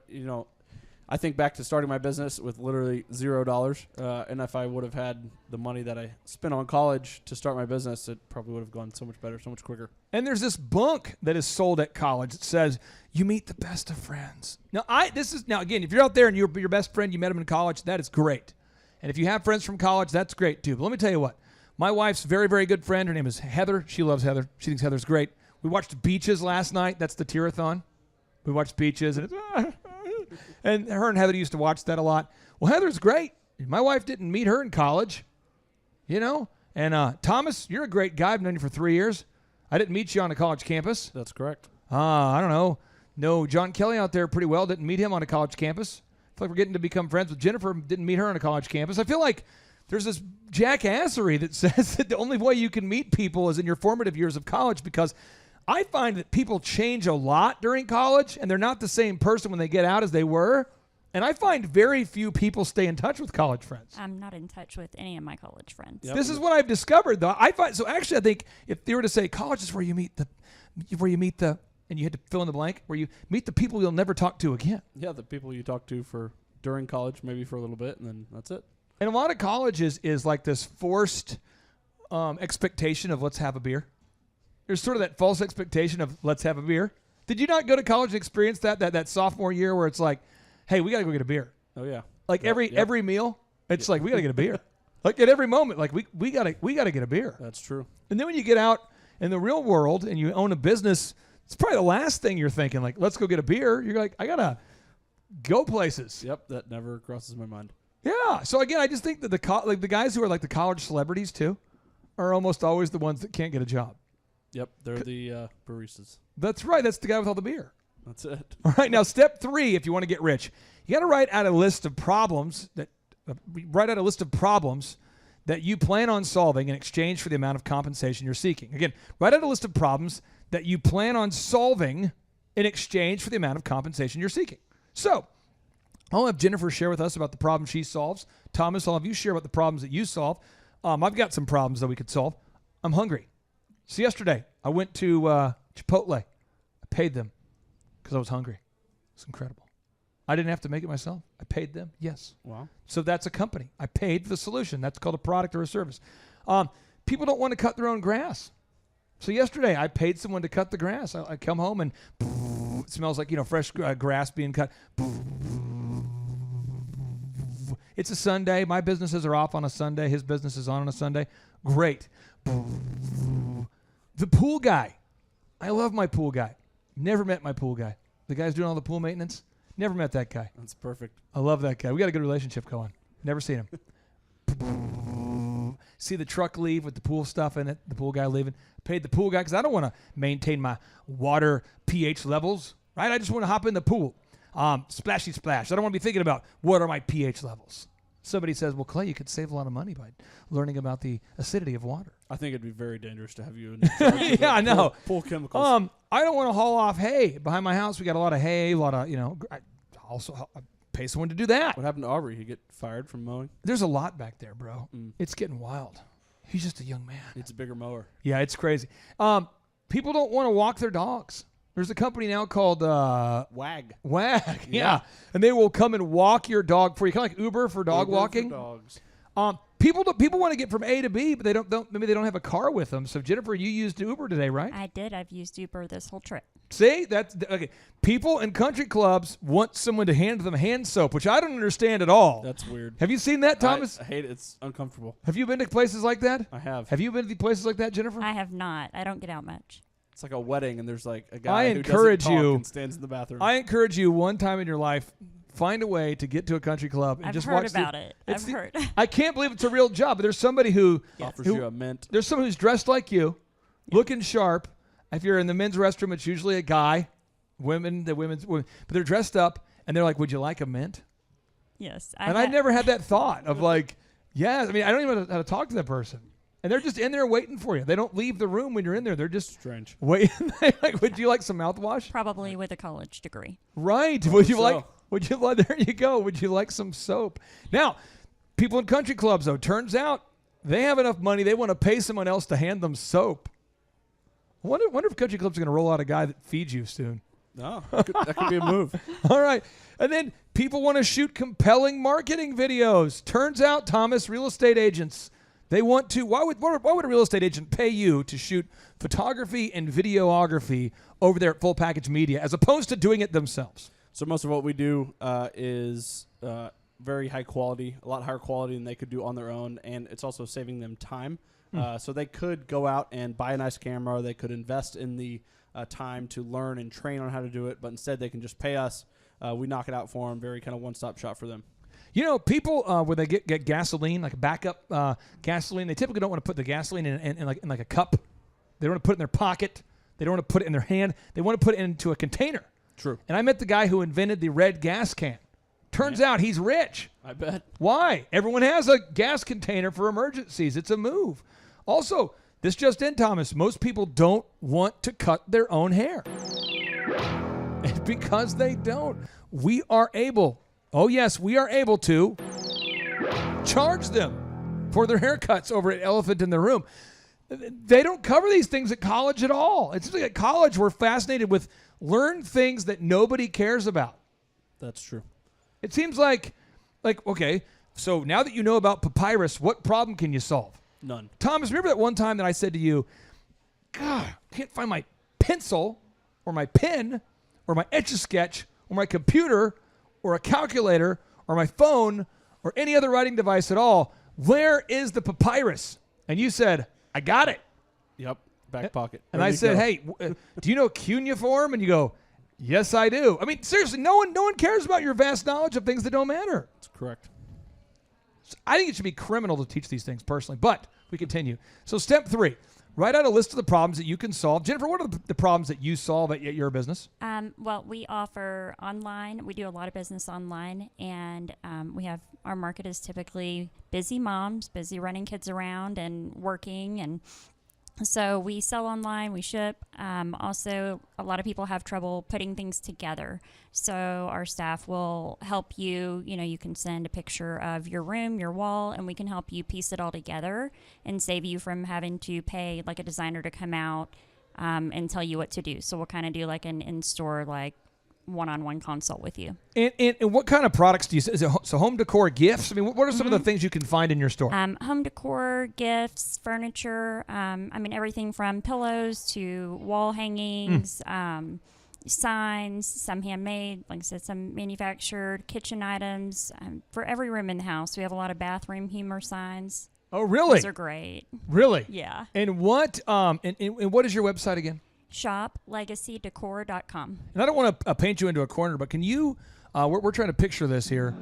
I think back to starting my business with literally $0. And if I would have had the money that I spent on college to start my business, it probably would have gone so much better, so much quicker. And there's this bunk that is sold at college that says, you meet the best of friends. Now, again, if you're out there and your best friend, you met him in college, that is great. And if you have friends from college, that's great too. But let me tell you what. My wife's very, very good friend, her name is Heather. She loves Heather. She thinks Heather's great. We watched Beaches last night. That's the Tearathon. We watched Beaches, and and her and Heather used to watch that a lot. Well, Heather's great. My wife didn't meet her in college, And Thomas, you're a great guy. I've known you for 3 years. I didn't meet you on a college campus. That's correct. I don't know. No, John Kelly out there pretty well. Didn't meet him on a college campus. I feel like we're getting to become friends with Jennifer. Didn't meet her on a college campus. I feel like there's this jackassery that says that the only way you can meet people is in your formative years of college because I find that people change a lot during college, and they're not the same person when they get out as they were. And I find very few people stay in touch with college friends. I'm not in touch with any of my college friends. Yep. This is what I've discovered, though. I think if they were to say college is where you meet the, and you had to fill in the blank, where you meet the people you'll never talk to again. Yeah, the people you talk to during college, maybe for a little bit, and then that's it. And a lot of college is like this forced expectation of let's have a beer. There's sort of that false expectation of let's have a beer. Did you not go to college and experience that sophomore year where it's like, hey, we got to go get a beer? Oh, yeah. Like every meal, it's like we got to get a beer. Like at every moment, like we got to get a beer. That's true. And then when you get out in the real world and you own a business, it's probably the last thing you're thinking, like, let's go get a beer. You're like, I got to go places. Yep, that never crosses my mind. Yeah. So again, I just think that the guys who are like the college celebrities too are almost always the ones that can't get a job. Yep, they're the baristas. That's right. That's the guy with all the beer. That's it. All right. Now, step 3, if you want to get rich, you got to write out a list of problems that you plan on solving in exchange for the amount of compensation you're seeking. Again, write out a list of problems that you plan on solving in exchange for the amount of compensation you're seeking. So I'll have Jennifer share with us about the problem she solves. Thomas, I'll have you share about the problems that you solve. I've got some problems that we could solve. I'm hungry. So yesterday, I went to Chipotle. I paid them because I was hungry. It's incredible. I didn't have to make it myself. I paid them. Yes. Wow. So that's a company. I paid for the solution. That's called a product or a service. People don't want to cut their own grass. So yesterday, I paid someone to cut the grass. I come home and it smells like fresh grass being cut. It's a Sunday. My businesses are off on a Sunday. His business is on a Sunday. Great. The pool guy. I love my pool guy. Never met my pool guy. The guy's doing all the pool maintenance. Never met that guy. That's perfect. I love that guy. We got a good relationship going. Never seen him. See the truck leave with the pool stuff in it, the pool guy leaving. Paid the pool guy because I don't want to maintain my water pH levels, right? I just want to hop in the pool. Splashy splash. I don't want to be thinking about what are my pH levels. Somebody says, well, Clay, you could save a lot of money by learning about the acidity of water. I think it'd be very dangerous to have you in charge yeah, I know. Pool chemicals. I don't want to haul off hay. Behind my house, we got a lot of hay, a lot of, I pay someone to do that. What happened to Aubrey? He get fired from mowing? There's a lot back there, bro. It's getting wild. He's just a young man. It's a bigger mower. Yeah, it's crazy. People don't want to walk their dogs. There's a company now called Wag. Wag, yeah. And they will come and walk your dog for you, kind of like Uber for dog Uber walking. For dogs. People want to get from A to B, but maybe they don't have a car with them. So Jennifer, you used Uber today, right? I did. I've used Uber this whole trip. See, that's okay. People in country clubs want someone to hand them hand soap, which I don't understand at all. That's weird. Have you seen that, Thomas? I hate it. It's uncomfortable. Have you been to places like that? I have. Have you been to places like that, Jennifer? I have not. I don't get out much. It's like a wedding, and there's like a guy who doesn't talk and stands in the bathroom. I encourage you one time in your life, find a way to get to a country club and I've just heard watch about it. I've heard. I can't believe it's a real job, but there's somebody who offers you a mint. There's someone who's dressed like you, looking sharp, If you're in the men's restroom, it's usually a guy. Women, but they're dressed up and they're like, "Would you like a mint?" Yes. I never had that thought of like, yes. I mean, I don't even know how to talk to that person. And they're just in there waiting for you. They don't leave the room when you're in there. They're just strange. Waiting. Like, would you like some mouthwash? Probably with a college degree. Right. Would you like? There you go. Would you like some soap? Now, people in country clubs, though, turns out they have enough money. They want to pay someone else to hand them soap. Wonder if country clubs are going to roll out a guy that feeds you soon. No, that could be a move. All right. And then people want to shoot compelling marketing videos. Turns out, Thomas, real estate agents, they want to. Why would a real estate agent pay you to shoot photography and videography over there at Full Package Media as opposed to doing it themselves? So most of what we do is very high quality, a lot higher quality than they could do on their own, and it's also saving them time. So they could go out and buy a nice camera. They could invest in the time to learn and train on how to do it, but instead they can just pay us. We knock it out for them. Very kind of one-stop shop for them. You know, people when they get gasoline, like backup gasoline, they typically don't want to put the gasoline in like a cup. They don't want to put it in their pocket. They don't want to put it in their hand. They want to put it into a container. True. And I met the guy who invented the red gas can. Turns out he's rich. I bet. Why? Everyone has a gas container for emergencies. It's a move. Also, this just in, Thomas, most people don't want to cut their own hair. And because they don't, we are able, we are able to charge them for their haircuts over at Elephant in the Room. They don't cover these things at college at all. It's like at college we're fascinated with learn things that nobody cares about. That's true. It seems like okay, so now that you know about papyrus, what problem can you solve? None. Thomas, remember that one time that I said to you, God, I can't find my pencil or my pen or my Etch-a-Sketch or my computer or a calculator or my phone or any other writing device at all. Where is the papyrus? And you said, I got it. Yep, back pocket. And I said, hey, do you know cuneiform? And you go, yes, I do. I mean, seriously, no one cares about your vast knowledge of things that don't matter. That's correct. I think it should be criminal to teach these things personally, but we continue. So step 3, write out a list of the problems that you can solve. Jennifer, what are the problems that you solve at your business? Well, we offer online. We do a lot of business online, and we have our market is typically busy moms, busy running kids around and working, and so we sell online, we ship. Also, a lot of people have trouble putting things together. So our staff will help you. You know, you can send a picture of your room, your wall, and we can help you piece it all together and save you from having to pay like a designer to come out and tell you what to do. So we'll kind of do like an in-store, like one-on-one consult with you. And what kind of products do you sell? Is it so home decor, gifts? I mean, what are some of the things you can find in your store? Home decor, gifts, furniture. I mean, everything from pillows to wall hangings, signs, some handmade, like I said, some manufactured, kitchen items. For every room in the house, we have a lot of bathroom humor signs. Oh, really? Those are great. Really? Yeah. And what and what is your website again? ShopLegacyDecor.com. And I don't want to paint you into a corner, but can you? We're trying to picture this here.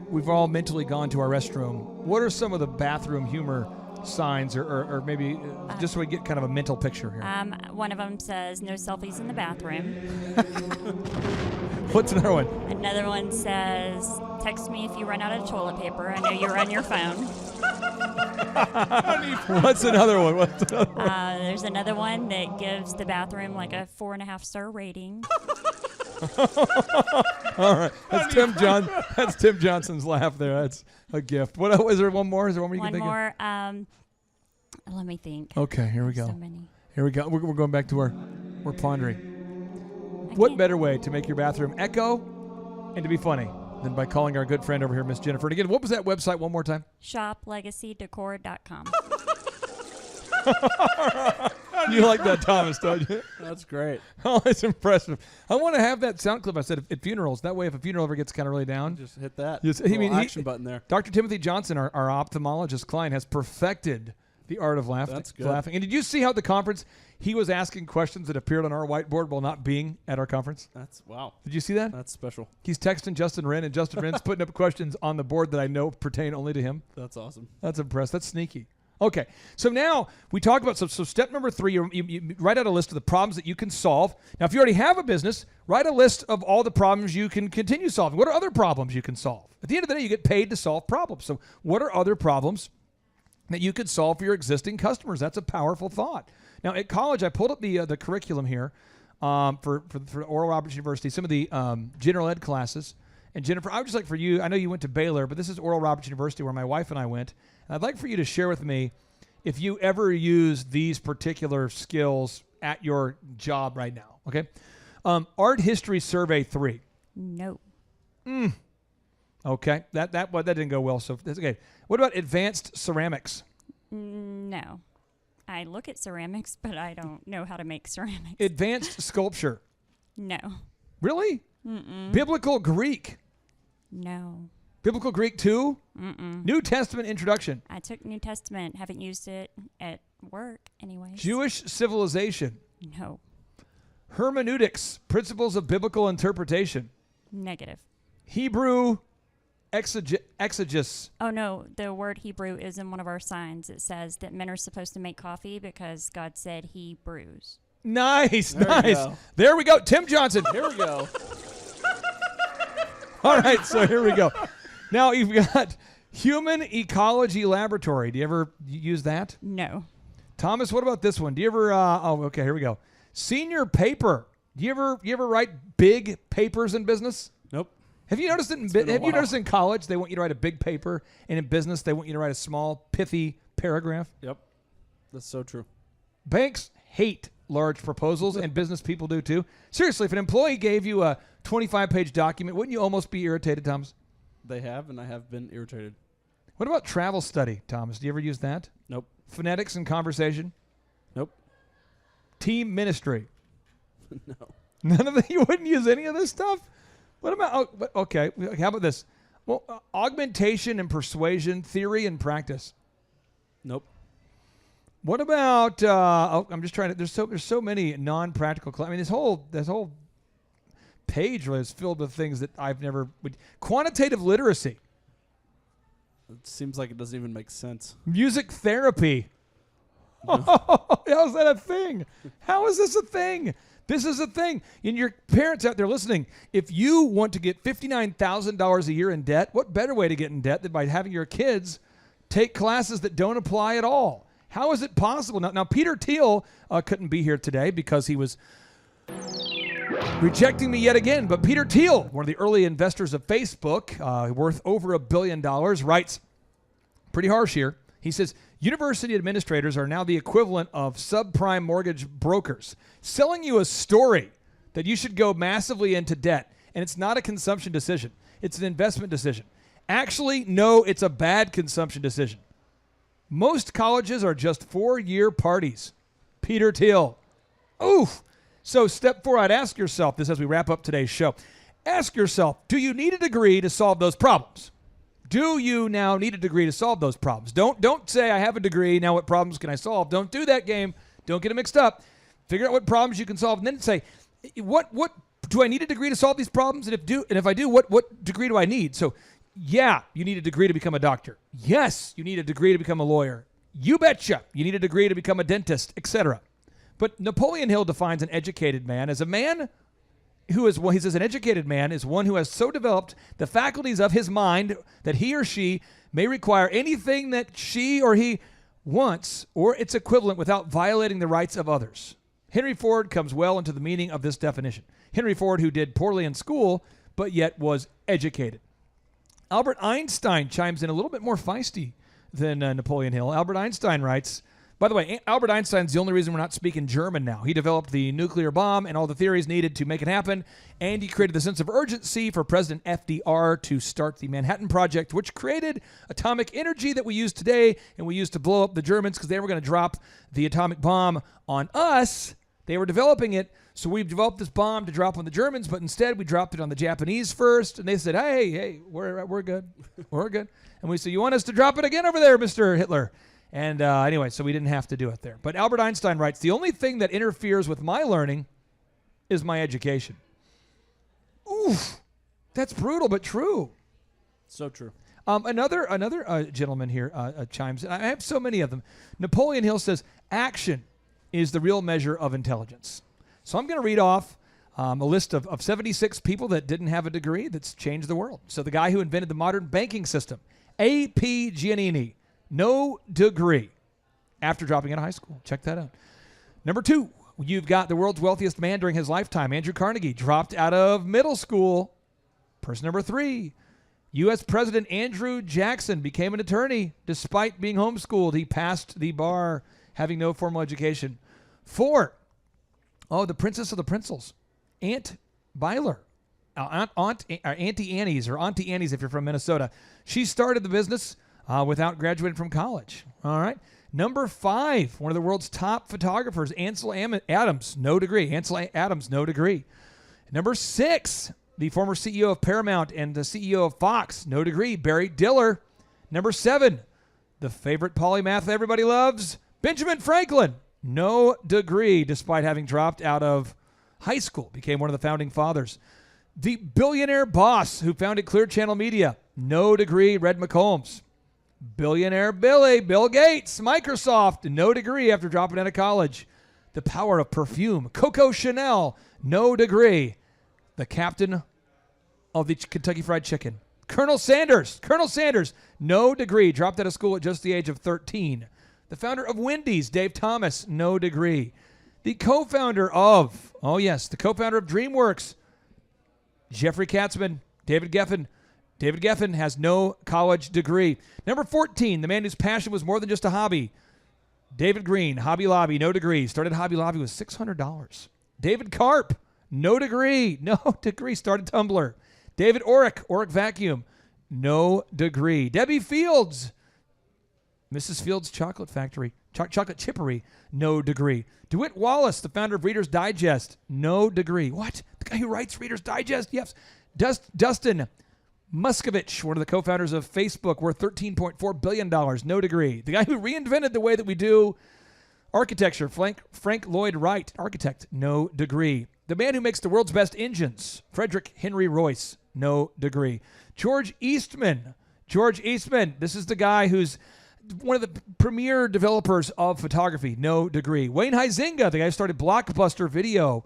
We've all mentally gone to our restroom. What are some of the bathroom humor signs, or maybe just so we get kind of a mental picture here? One of them says no selfies in the bathroom. What's another one? Another one says text me if you run out of toilet paper. I know you're on your phone. What's another one? There's another one that gives the bathroom like a 4.5-star rating. All right, that's Tim Johnson's laugh there. That's a gift. What is there? One more? Is there one more you can think of? One more. Let me think. Okay, here we go. So many. Here we go. We're going back to we're pondering. What better way to make your bathroom echo and to be funny than by calling our good friend over here, Miss Jennifer? And again, what was that website one more time? ShopLegacyDecor.com. You like that, Thomas, don't you? That's great. Oh, it's impressive. I want to have that sound clip I said at funerals. That way, if a funeral ever gets kind of really down, Just hit that. Action button there. Dr. Timothy Johnson, our ophthalmologist client, has perfected the art of laughing. That's good. Laughing. And did you see how at the conference he was asking questions that appeared on our whiteboard while not being at our conference? Wow. Did you see that? That's special. He's texting Justin Wren, and Justin Wren's putting up questions on the board that I know pertain only to him. That's awesome. That's impressive. That's sneaky. Okay, so now we talk about, so step number 3, you write out a list of the problems that you can solve. Now, if you already have a business, write a list of all the problems you can continue solving. What are other problems you can solve? At the end of the day, you get paid to solve problems. So what are other problems that you could solve for your existing customers? That's a powerful thought. Now, at college, I pulled up the curriculum here for Oral Roberts University, some of the general ed classes. And Jennifer, I would just like for you, I know you went to Baylor, but this is Oral Roberts University where my wife and I went. And I'd like for you to share with me if you ever use these particular skills at your job right now, okay? Art History Survey 3. No. Okay, that didn't go well, so that's okay. What about Advanced Ceramics? No. I look at ceramics, but I don't know how to make ceramics. Advanced Sculpture? No. Really? Biblical Greek? No. Biblical Greek 2? New Testament Introduction? I took New Testament. Haven't used it at work anyways. Jewish Civilization? No. Hermeneutics, Principles of Biblical Interpretation? Negative. Hebrew Exegesis? Oh, no. The word Hebrew is in one of our signs. It says that men are supposed to make coffee because God said he brews. Nice, There you nice. go. There we go. Tim Johnson. Here we go. All right, so here we go. Now you've got Human Ecology Laboratory. Do you ever use that? No. Thomas, what about this one? Do you ever? Okay, here we go. Senior Paper. Do you ever write big papers in business? Nope. Have you noticed have you noticed in college they want you to write a big paper, and in business they want you to write a small, pithy paragraph? Yep. That's so true. Banks hate large proposals, and business people do too. Seriously, if an employee gave you a 25-page document, wouldn't you almost be irritated, Thomas? They have, and I have been irritated. What about travel study, Thomas? Do you ever use that? Nope. Phonetics and conversation? Nope. Team ministry? No. None of that? You wouldn't use any of this stuff? What about, okay, how about this? Well, augmentation and persuasion, theory and practice. Nope. What about, I'm just trying to, there's so many non-practical, I mean, this whole page is filled with things that I've never, quantitative literacy. It seems like it doesn't even make sense. Music therapy. How is that a thing? How is this a thing? This is a thing. And your parents out there listening, if you want to get $59,000 a year in debt, what better way to get in debt than by having your kids take classes that don't apply at all? How is it possible? Now Peter Thiel couldn't be here today because he was rejecting me yet again. But Peter Thiel, one of the early investors of Facebook, worth over $1 billion, writes, pretty harsh here. He says, university administrators are now the equivalent of subprime mortgage brokers, selling you a story that you should go massively into debt. And it's not a consumption decision. It's an investment decision. Actually, no, it's a bad consumption decision. Most colleges are just 4-year parties. Peter Thiel. Oof. So step 4, I'd ask yourself this as we wrap up today's show. Ask yourself, do you need a degree to solve those problems? Do you now need a degree to solve those problems? Don't say, I have a degree, now what problems can I solve? Don't do that game. Don't get it mixed up. Figure out what problems you can solve, and then say, what do I need a degree to solve these problems? And if I do, what degree do I need? So, yeah, you need a degree to become a doctor. Yes, you need a degree to become a lawyer. You betcha. You need a degree to become a dentist, etc. But Napoleon Hill defines an educated man as a man who is, well, he says an educated man is one who has so developed the faculties of his mind that he or she may require anything that she or he wants or its equivalent without violating the rights of others. Henry Ford comes well into the meaning of this definition. Henry Ford, who did poorly in school, but yet was educated. Albert Einstein chimes in a little bit more feisty than Napoleon Hill. Albert Einstein writes, by the way, Albert Einstein's the only reason we're not speaking German now. He developed the nuclear bomb and all the theories needed to make it happen, and he created the sense of urgency for President FDR to start the Manhattan Project, which created atomic energy that we use today, and we used to blow up the Germans because they were going to drop the atomic bomb on us. They were developing it, so we developed this bomb to drop on the Germans, but instead we dropped it on the Japanese first, and they said, hey, we're good. We're good. And we said, you want us to drop it again over there, Mr. Hitler? And anyway, so we didn't have to do it there. But Albert Einstein writes, the only thing that interferes with my learning is my education. Oof, that's brutal but true. So true. Another gentleman here chimes in. I have so many of them. Napoleon Hill says, action is the real measure of intelligence. So I'm going to read off a list of 76 people that didn't have a degree that's changed the world. So the guy who invented the modern banking system, A.P. Giannini, no degree after dropping out of high school. Check that out. Number 2, you've got the world's wealthiest man during his lifetime, Andrew Carnegie, dropped out of middle school. Person number 3, U.S. President Andrew Jackson became an attorney despite being homeschooled. He passed the bar having no formal education. 4, the Princess of the Princels, Aunt Byler, Auntie Annie's if you're from Minnesota. She started the business without graduating from college. All right. Number 5, one of the world's top photographers, Ansel Adams, no degree. Ansel Adams, no degree. Number 6, the former CEO of Paramount and the CEO of Fox, no degree, Barry Diller. Number 7, the favorite polymath everybody loves, Benjamin Franklin, no degree, despite having dropped out of high school, became one of the founding fathers. The billionaire boss who founded Clear Channel Media, no degree, Red McCombs. Billionaire Billy, Bill Gates, Microsoft, no degree after dropping out of college. The power of perfume, Coco Chanel, no degree. The captain of the Kentucky Fried Chicken, Colonel Sanders, no degree, dropped out of school at just the age of 13. The founder of Wendy's, Dave Thomas, no degree. The co-founder of DreamWorks, Jeffrey Katzman, David Geffen. David Geffen has no college degree. Number 14, the man whose passion was more than just a hobby, David Green, Hobby Lobby, no degree. Started Hobby Lobby with $600. David Karp, no degree. Started Tumblr. David Orick Vacuum, no degree. Debbie Fields, Mrs. Fields Chocolate Factory, Chocolate Chippery, no degree. DeWitt Wallace, the founder of Reader's Digest, no degree. What? The guy who writes Reader's Digest? Yes. Dustin Muscovich, one of the co-founders of Facebook, worth $13.4 billion, no degree. The guy who reinvented the way that we do architecture, Frank Lloyd Wright, architect, no degree. The man who makes the world's best engines, Frederick Henry Royce, no degree. George Eastman, this is the guy who's one of the premier developers of photography, no degree. Wayne Huizenga, the guy who started Blockbuster Video,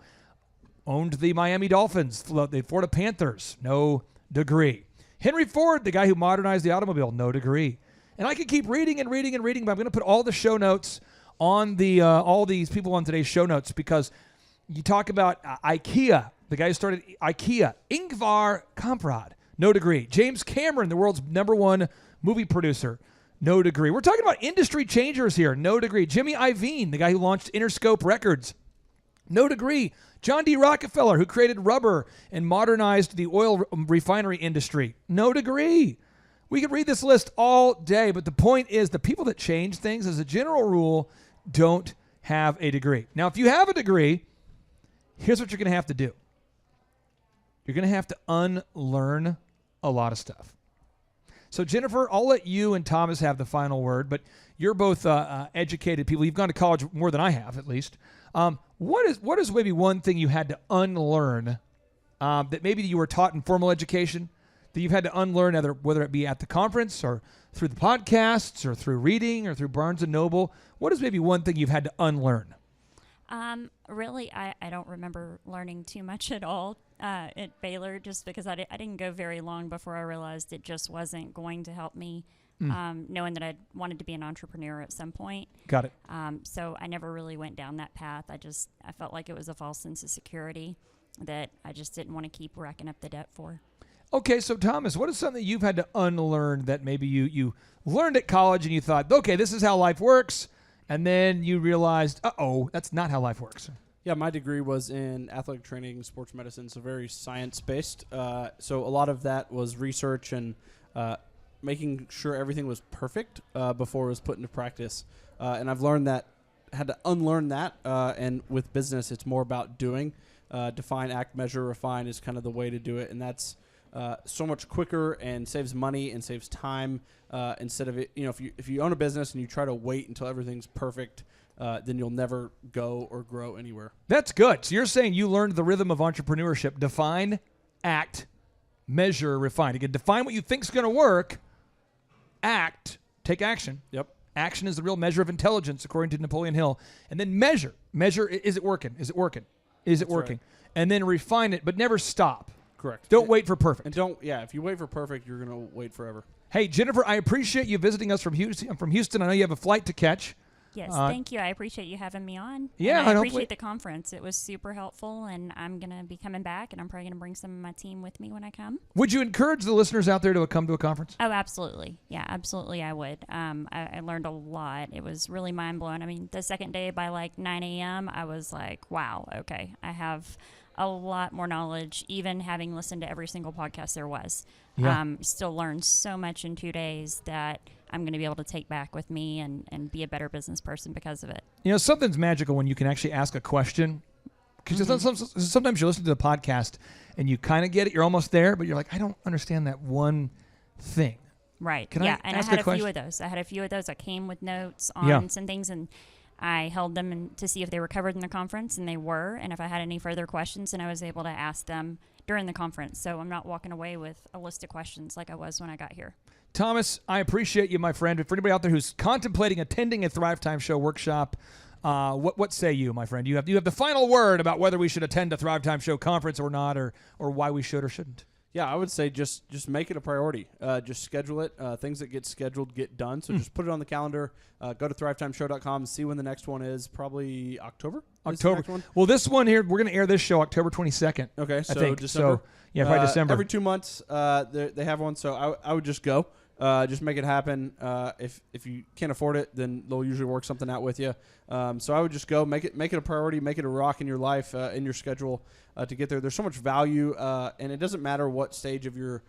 owned the Miami Dolphins, the Florida Panthers, no degree. Henry Ford, the guy who modernized the automobile, no degree. And I could keep reading, but I'm going to put all the show notes on the all these people on today's show notes, because you talk about IKEA, the guy who started IKEA, Ingvar Kamprad, no degree. James Cameron, the world's #1 movie producer, no degree. We're talking about industry changers here, no degree. Jimmy Iovine, the guy who launched Interscope Records, no degree. John D. Rockefeller, who created rubber and modernized the oil refinery industry, no degree. We could read this list all day, but the point is the people that change things, as a general rule, don't have a degree. Now, if you have a degree, here's what you're going to have to do. You're going to have to unlearn a lot of stuff. So, Jennifer, I'll let you and Thomas have the final word, but you're both educated people. You've gone to college more than I have, at least. What is maybe one thing you had to unlearn that maybe you were taught in formal education that you've had to unlearn, whether it be at the conference or through the podcasts or through reading or through Barnes & Noble? What is maybe one thing you've had to unlearn? Really, I don't remember learning too much at all at Baylor, just because I didn't go very long before I realized it just wasn't going to help me, knowing that I wanted to be an entrepreneur at some point. Got it. So I never really went down that path. I felt like it was a false sense of security that I just didn't want to keep racking up the debt for. Okay, so Thomas, what is something you've had to unlearn that maybe you learned at college and you thought, okay, this is how life works, and then you realized, that's not how life works? Yeah, my degree was in athletic training, sports medicine, so very science-based. So a lot of that was research and making sure everything was perfect before it was put into practice. And I've learned that, had to unlearn that, and with business, it's more about doing. Define, act, measure, refine is kind of the way to do it, and that's so much quicker and saves money and saves time instead of it. If you own a business and you try to wait until everything's perfect, then you'll never go or grow anywhere. That's good. So you're saying you learned the rhythm of entrepreneurship: define, act, measure, refine. You can define what you think is going to work, act, take action. Yep. Action is the real measure of intelligence, according to Napoleon Hill. And then measure. Measure, is it working? Is it working? Is it working? Right. And then refine it, but never stop. Correct. Don't wait for perfect. And if you wait for perfect, you're going to wait forever. Hey, Jennifer, I appreciate you visiting us from Houston. I'm from Houston. I know you have a flight to catch. Yes, thank you. I appreciate you having me on. Yeah, and I appreciate the conference. It was super helpful, and I'm going to be coming back, and I'm probably going to bring some of my team with me when I come. Would you encourage the listeners out there to come to a conference? Oh, absolutely. Yeah, absolutely I would. I learned a lot. It was really mind-blowing. I mean, the second day by like 9 a.m., I was like, wow, okay, I have a lot more knowledge, even having listened to every single podcast there was. Yeah. Still learned so much in 2 days that I'm going to be able to take back with me and be a better business person because of it. You know, something's magical when you can actually ask a question. Because sometimes you listen to the podcast and you kind of get it, you're almost there, but you're like, I don't understand that one thing. Right. Can yeah, I and ask I had a a few question? of those. I came with notes on some things, and I held them to see if they were covered in the conference, and they were. And if I had any further questions, then I was able to ask them during the conference. So I'm not walking away with a list of questions like I was when I got here. Thomas, I appreciate you, my friend. For anybody out there who's contemplating attending a Thrivetime Show workshop, what say you, my friend? You have the final word about whether we should attend a Thrivetime Show conference or not, or why we should or shouldn't. Yeah, I would say just make it a priority. Just schedule it. Things that get scheduled get done. So just put it on the calendar. Go to thrivetimeshow.com and see when the next one is. Probably October? October. Well, this one here, we're going to air this show October 22nd. Okay, so I think. December. So, yeah, probably December. Every 2 months they have one, so I would just go. Just make it happen. If you can't afford it, then they'll usually work something out with you. So I would just go, make it a priority, make it a rock in your life, in your schedule to get there. There's so much value, and it doesn't matter what stage of your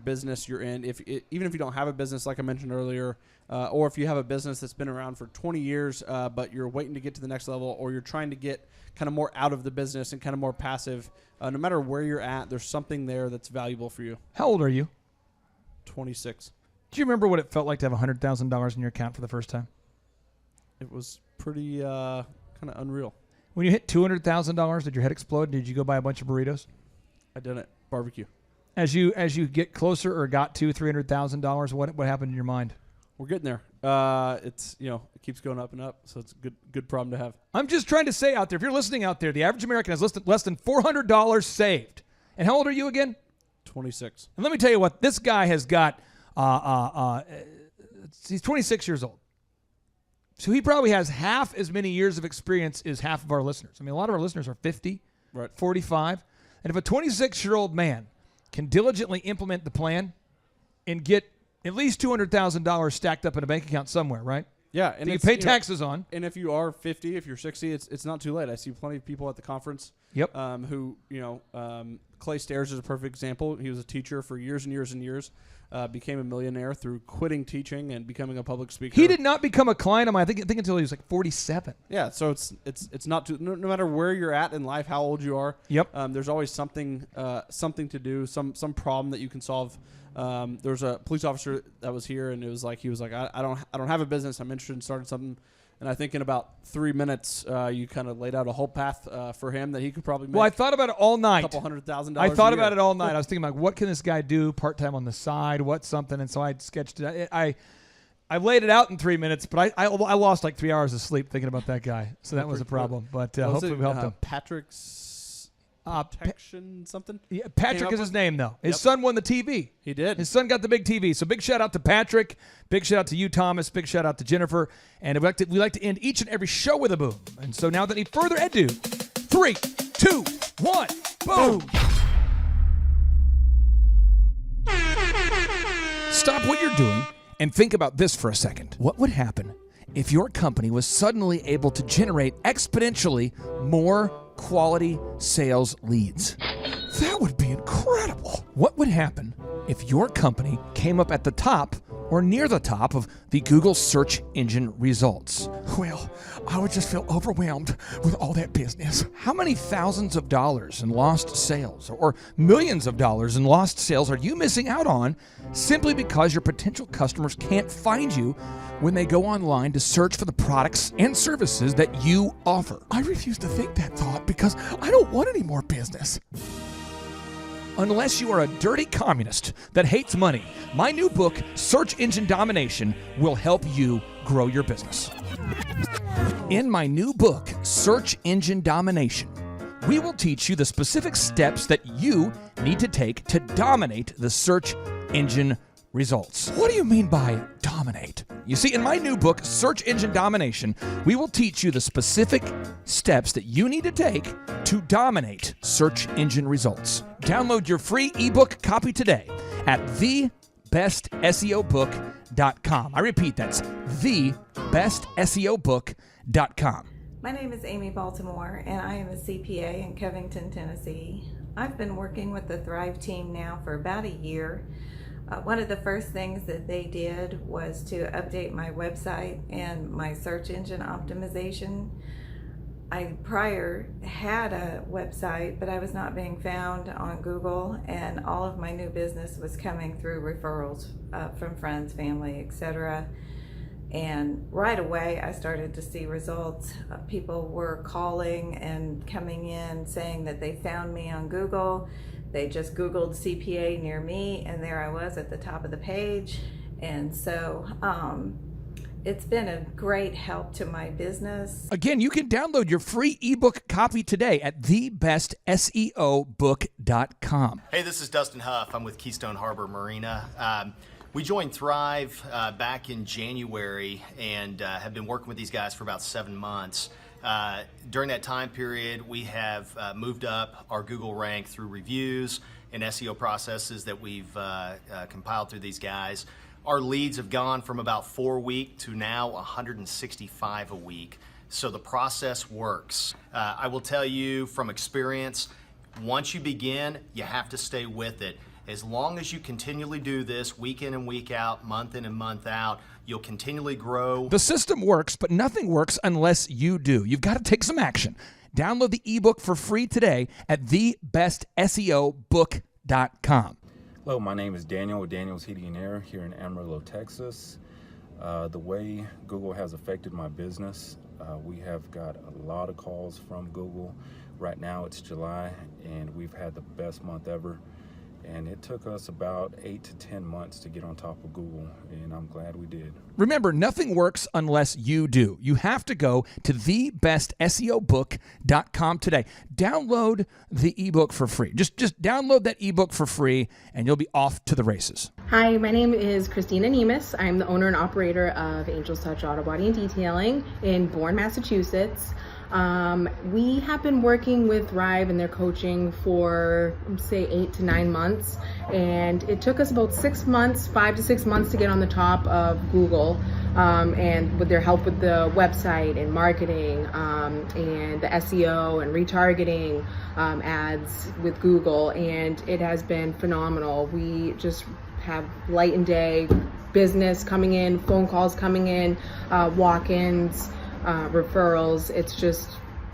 business you're in. Even if you don't have a business, like I mentioned earlier, or if you have a business that's been around for 20 years, but you're waiting to get to the next level, or you're trying to get kind of more out of the business and kind of more passive, no matter where you're at, there's something there that's valuable for you. How old are you? 26. Do you remember what it felt like to have $100,000 in your account for the first time? It was pretty kind of unreal. When you hit $200,000, did your head explode? Did you go buy a bunch of burritos? I did it. Barbecue. As you get closer or got to $300,000, what happened in your mind? We're getting there. It's it keeps going up and up, so it's a good problem to have. I'm just trying to say out there, if you're listening out there, the average American has less than $400 saved. And how old are you again? 26. And let me tell you what, this guy has got. He's 26 years old. So he probably has half as many years of experience as half of our listeners. I mean, a lot of our listeners are 50, right, 45. And if a 26-year-old man can diligently implement the plan and get at least $200,000 stacked up in a bank account somewhere, right? Yeah. And you pay taxes on. And if you are 50, if you're 60, it's not too late. I see plenty of people at the conference who, Clay Stairs is a perfect example. He was a teacher for years and years and years. Became a millionaire through quitting teaching and becoming a public speaker. He did not become a client of mine, I think until he was like 47. Yeah, so it's not too, no matter where you're at in life, how old you are. Yep. There's always something to do, some problem that you can solve. There was a police officer that was here, and he was like, I don't have a business. I'm interested in starting something. And I think in about 3 minutes, you kind of laid out a whole path for him that he could probably make. Well, I thought about it all night. A couple $100,000. I thought about it all night. I was thinking, like, what can this guy do part-time on the side? What's something? And so I sketched it. I laid it out in 3 minutes, but I lost like 3 hours of sleep thinking about that guy. So that was a problem. But hopefully we helped him. Patrick's protection something? Yeah, Patrick is his name, though. His son won the TV. He did. His son got the big TV. So big shout out to Patrick. Big shout out to you, Thomas. Big shout out to Jennifer. And we like to end each and every show with a boom. And so now, without any further ado, 3, 2, 1, boom. Stop what you're doing and think about this for a second. What would happen if your company was suddenly able to generate exponentially more quality sales leads? That would be incredible. What would happen if your company came up at the top or near the top of the Google search engine results? Well, I would just feel overwhelmed with all that business. How many thousands of dollars in lost sales or millions of dollars in lost sales are you missing out on simply because your potential customers can't find you when they go online to search for the products and services that you offer? I refuse to think that thought because I don't want any more business. unless you are a dirty communist that hates money. My new book, Search Engine Domination, will help you grow your business. In my new book, Search Engine Domination, we will teach you the specific steps that you need to take to dominate the search engine results. What do you mean by dominate? You see, in my new book, Search Engine Domination, we will teach you the specific steps that you need to take to dominate search engine results. Download your free ebook copy today at thebestseobook.com. I repeat, that's thebestseobook.com. My name is Amy Baltimore, and I am a CPA in Covington, Tennessee. I've been working with the Thrive team now for about a year. One of the first things that they did was to update my website and my search engine optimization. I prior had a website, but I was not being found on Google, and all of my new business was coming through referrals from friends, family, etc. And right away I started to see results. People were calling and coming in saying that they found me on Google. They just Googled CPA near me, and there I was at the top of the page. And so it's been a great help to my business. Again, you can download your free ebook copy today at thebestseobook.com. Hey, this is Dustin Huff. I'm with Keystone Harbor Marina. We joined Thrive back in January and have been working with these guys for about 7 months. During that time period, we have moved up our Google rank through reviews and SEO processes that we've compiled through these guys. Our leads have gone from about 4 a week to now 165 a week. So the process works. I will tell you from experience, once you begin, you have to stay with it. As long as you continually do this week in and week out, month in and month out, you'll continually grow. The system works, but nothing works unless you do. You've got to take some action. Download the ebook for free today at thebestseobook.com. Hello, my name is Daniel with Daniel's Heating and Air here in Amarillo, Texas. The way Google has affected my business, we have got a lot of calls from Google. Right now it's July, and we've had the best month ever. And it took us about 8 to 10 months to get on top of Google, and I'm glad we did. Remember, nothing works unless you do. You have to go to thebestseobook.com today. Download the ebook for free. Just download that ebook for free, and you'll be off to the races. Hi, my name is Christina Nemus. I'm the owner and operator of Angel's Touch Auto Body and Detailing in Bourne, Massachusetts. We have been working with Thrive and their coaching for, say, 8 to 9 months, and it took us about 6 months, 5 to 6 months to get on the top of Google, and with their help with the website and marketing, and the SEO and retargeting ads with Google, and it has been phenomenal. We just have light and day business coming in, phone calls coming in, walk-ins, referrals. It's just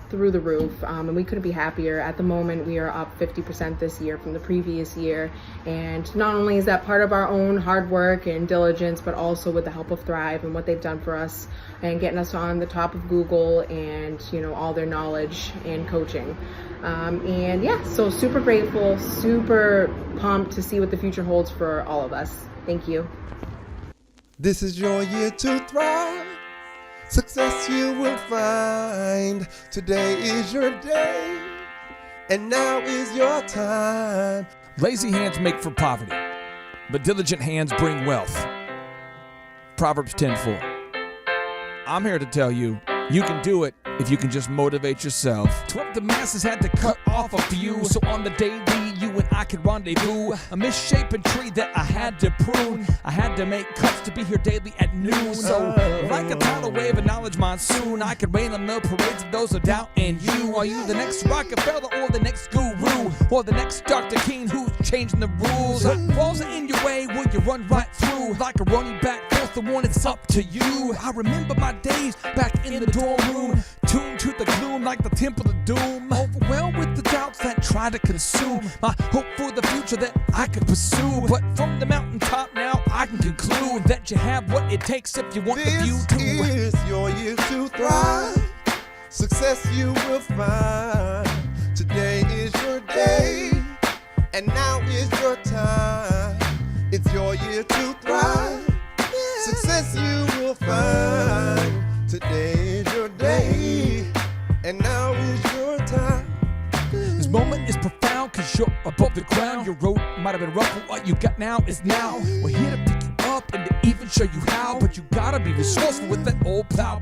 through the roof, and we couldn't be happier. At the moment, we are up 50% this year from the previous year, and not only is that part of our own hard work and diligence, but also with the help of Thrive and what they've done for us and getting us on the top of Google and, you know, all their knowledge and coaching. And yeah, so super grateful, super pumped to see what the future holds for all of us. Thank you. This is your year to thrive. Success you will find. Today is your day, and now is your time. Lazy hands make for poverty, but diligent hands bring wealth. Proverbs 10:4. I'm here to tell you, you can do it if you can just motivate yourself. 12 the masses had to cut off a few, so on the daily you and I could rendezvous. A misshapen tree that I had to prune. I had to make cuts to be here daily at noon. So like a tidal wave of knowledge monsoon, I could rain on the parades of those who doubt in you. Are you the next Rockefeller or the next guru, or the next Dr. King who's changing the rules? Walls are in your way, will you run right through? Like a running back, force the one, it's up to you. I remember my days back in the dorm room, tuned to the gloom like the temple of doom, overwhelmed with the doubts that try to consume my hope for the future that I could pursue. But from the mountaintop now I can conclude that you have what it takes if you want the view to. This is your year to thrive. Success you will find. Today is your day, And now is your time. It's your year to thrive. Success you will find. Today is your day. And now is your time. This moment is profound because you're above the ground. Your road might have been rough, but what you got now is now. We're here to pick you up and to even show you how. But you gotta be resourceful with that old plow.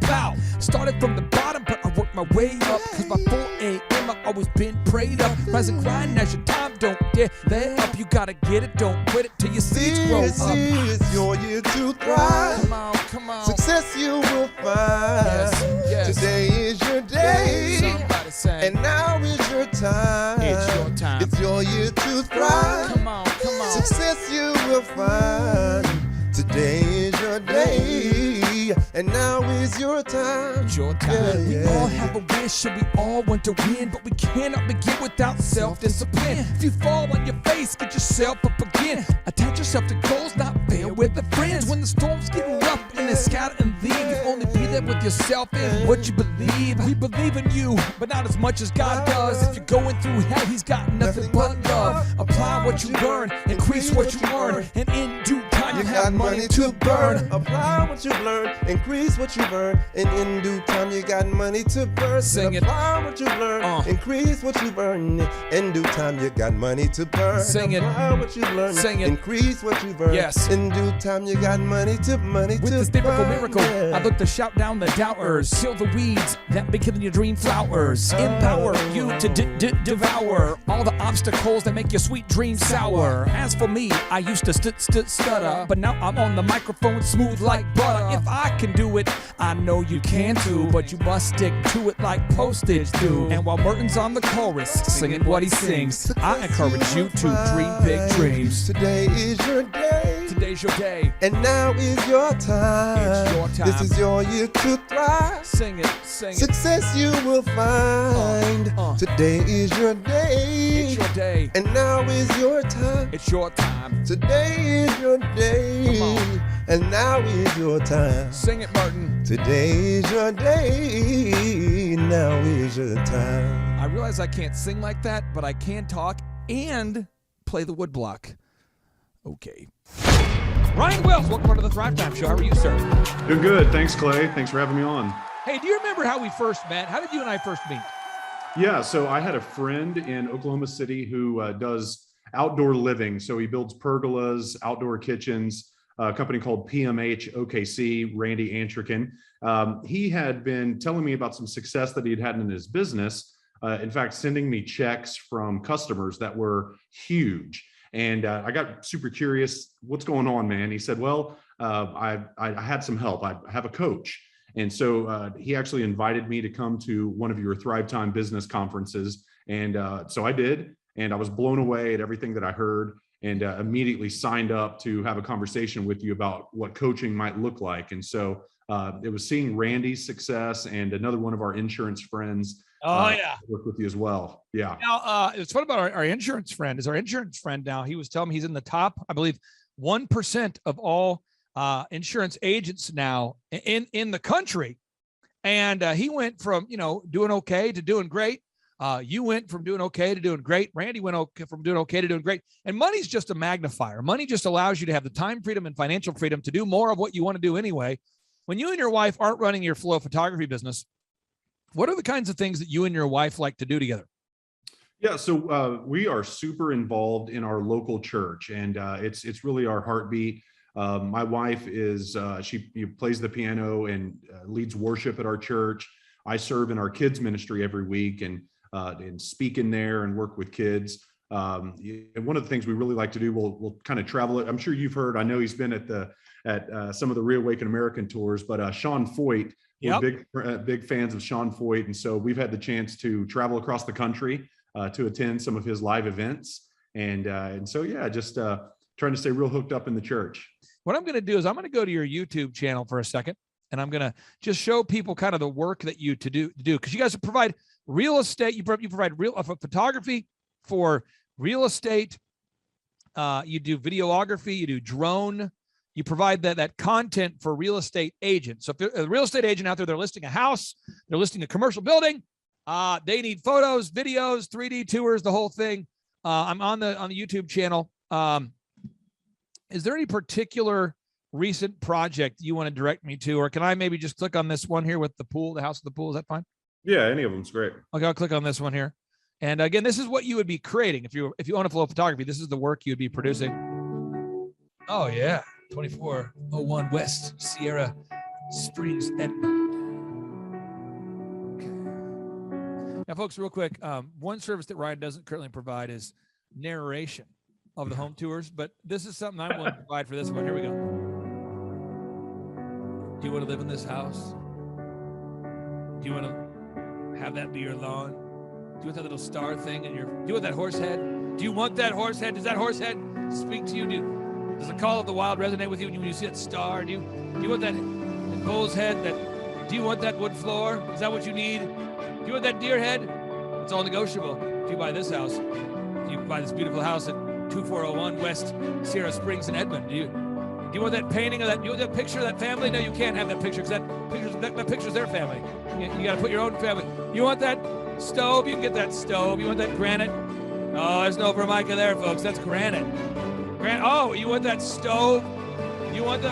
Started from the bottom, but I worked my way up. Cause by 4 a.m. I've always been prayed up. Rise and grind, now's your time, don't dare let up. You gotta get it, don't quit it till your seeds grow up. It's your year to thrive. Come on. Success you will find. Yes. Today is your day. Somebody say. And now is your time. It's your time. It's your year to thrive. Come on. Success you will find. Today is your day. And now is your time. It's your time. We all have a wish and we all want to win, but we cannot begin without self-discipline. If you fall on your face, get yourself up again. Attach yourself to goals, not fail with the friends. When the storms get rough and they scatter and leave, you only be there with yourself and what you believe. We believe in you, but not as much as God does. If you're going through hell, he's got nothing but love. Apply what you learn, increase what you earn, and in due time you have money to burn. Apply what you learn, increase what you burn, and in due time you got money to burn. Sing it. Apply what you learn, increase what you burn, in due time you got money to burn. Sing it. Apply what you learn, Sing it. increase what you burn. Yes. In due time you got money to With this biblical miracle, I look to shout down the doubters. Kill the weeds that be killing your dream flowers. Empower you to devour all the obstacles that make your sweet dreams sour. As for me, I used to stutter, but now I'm on the microphone smooth like butter. If I can do it, I know you can too, but you must stick to it like postage do. And while Merton's on the chorus, singing what he sings, I encourage you to dream big dreams. Today is your day. Today's your day. And now is your time. It's your time. This is your year to thrive. Sing it. Success you will find. Today is your day. It's your day. And now is your time. It's your time. Today is your day. Come on. And now is your time. Sing it, Martin. Today is your day. Now is your time. I realize I can't sing like that, but I can talk and play the woodblock. Okay. Ryan Wells, welcome to the Thrivetime Show. How are you, sir? Doing good. Thanks, Clay. Thanks for having me on. Hey, do you remember how we first met? How did you and I first meet? Yeah, so I had a friend in Oklahoma City who does outdoor living. So he builds pergolas, outdoor kitchens, a company called PMH OKC, Randy Antrican. He had been telling me about some success that he'd had in his business. In fact, sending me checks from customers that were huge. And I got super curious, what's going on, man? He said, well, I had some help. I have a coach. And so he actually invited me to come to one of your Thrivetime business conferences. And so I did. And I was blown away at everything that I heard, and immediately signed up to have a conversation with you about what coaching might look like. And so it was seeing Randy's success and another one of our insurance friends. Work with you as well. Yeah. Now, it's fun about our insurance friend. Is our insurance friend now? He was telling me he's in the top, I believe, 1% of all insurance agents now in the country. And he went from, doing okay to doing great. You went from doing okay to doing great. Randy went from doing okay to doing great. And money's just a magnifier. Money just allows you to have the time freedom and financial freedom to do more of what you want to do anyway. When you and your wife aren't running your flow photography business, what are the kinds of things that you and your wife like to do together? Yeah, so we are super involved in our local church, and it's really our heartbeat. My wife is she plays the piano and leads worship at our church. I serve in our kids ministry every week and speak in there and work with kids. And one of the things we really like to do, we'll kind of travel it. I'm sure you've heard. I know he's been at some of the Reawaken American tours, but Sean Foyt. We're big fans of Sean Foyt, and so we've had the chance to travel across the country to attend some of his live events, and so just trying to stay real hooked up in the church. What I'm going to do is I'm going to go to your YouTube channel for a second, and I'm going to just show people kind of the work that you do because you guys provide real estate. You provide real photography for real estate. You do videography. You do drone. You provide that content for real estate agents. So if there's a real estate agent out there, they're listing a house, they're listing a commercial building, they need photos, videos, 3D tours, the whole thing. I'm on the YouTube channel. Is there any particular recent project you want to direct me to, or can I maybe just click on this one here with the pool, the house with the pool? Is that fine? Yeah, any of them's great. Okay, I'll click on this one here. And again, this is what you would be creating if you own a Flow Photography. This is the work you would be producing. Oh yeah, 2401 West Sierra Springs, Edmond. Okay. Now, folks, real quick, one service that Ryan doesn't currently provide is narration of the home tours, but this is something I'm willing to provide for this one. Here we go. Do you want to live in this house? Do you want to have that be your lawn? Do you want that little star thing in your? Do you want that horse head? Do you want that horse head? Does that horse head speak to you? Does the call of the wild resonate with you when you see that star? Do you want that bull's head? Do you want that wood floor? Is that what you need? Do you want that deer head? It's all negotiable. If you buy this house, if you buy this beautiful house at 2401 West Sierra Springs in Edmond, do you want that painting of that? Do you want that picture of that family? No, you can't have that picture because that picture's their family. You got to put your own family. You want that stove? You can get that stove. You want that granite? Oh, there's no Formica there, folks. That's granite. Oh, you want that stove? You want the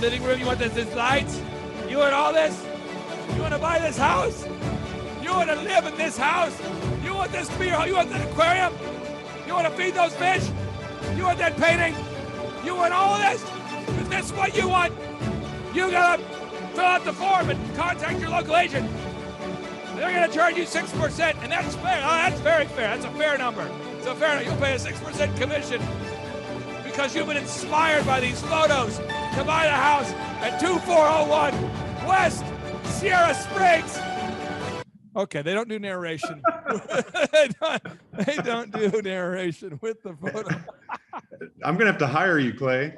living room? You want the lights? You want all this? You want to buy this house? You want to live in this house? You want this to be your home? You want that aquarium? You want to feed those fish? You want that painting? You want all of this? Is this what you want? You gotta fill out the form and contact your local agent. They're gonna charge you 6%, and that's fair. Oh, that's very fair. That's a fair number. It's a fair. You'll pay a 6% commission because you've been inspired by these photos to buy the house at 2401 West Sierra Springs. Okay, they don't do narration. they don't do narration with the photo. I'm gonna have to hire you, Clay.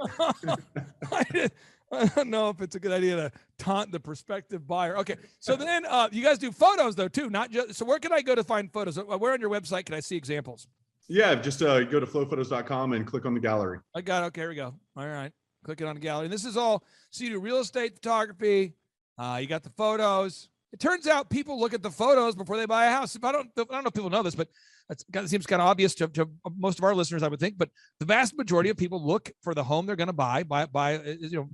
I don't know if it's a good idea to taunt the prospective buyer. Okay, so then you guys do photos though too, not just. So where can I go to find photos? Where on your website can I see examples? Yeah, just go to flowphotos.com and click on the gallery. I got it. Okay, here we go. All right, click it on the gallery. And this is all. So you do real estate photography. You got the photos. It turns out people look at the photos before they buy a house. I don't know if people know this, but it seems kind of obvious to most of our listeners, I would think. But the vast majority of people look for the home they're going to buy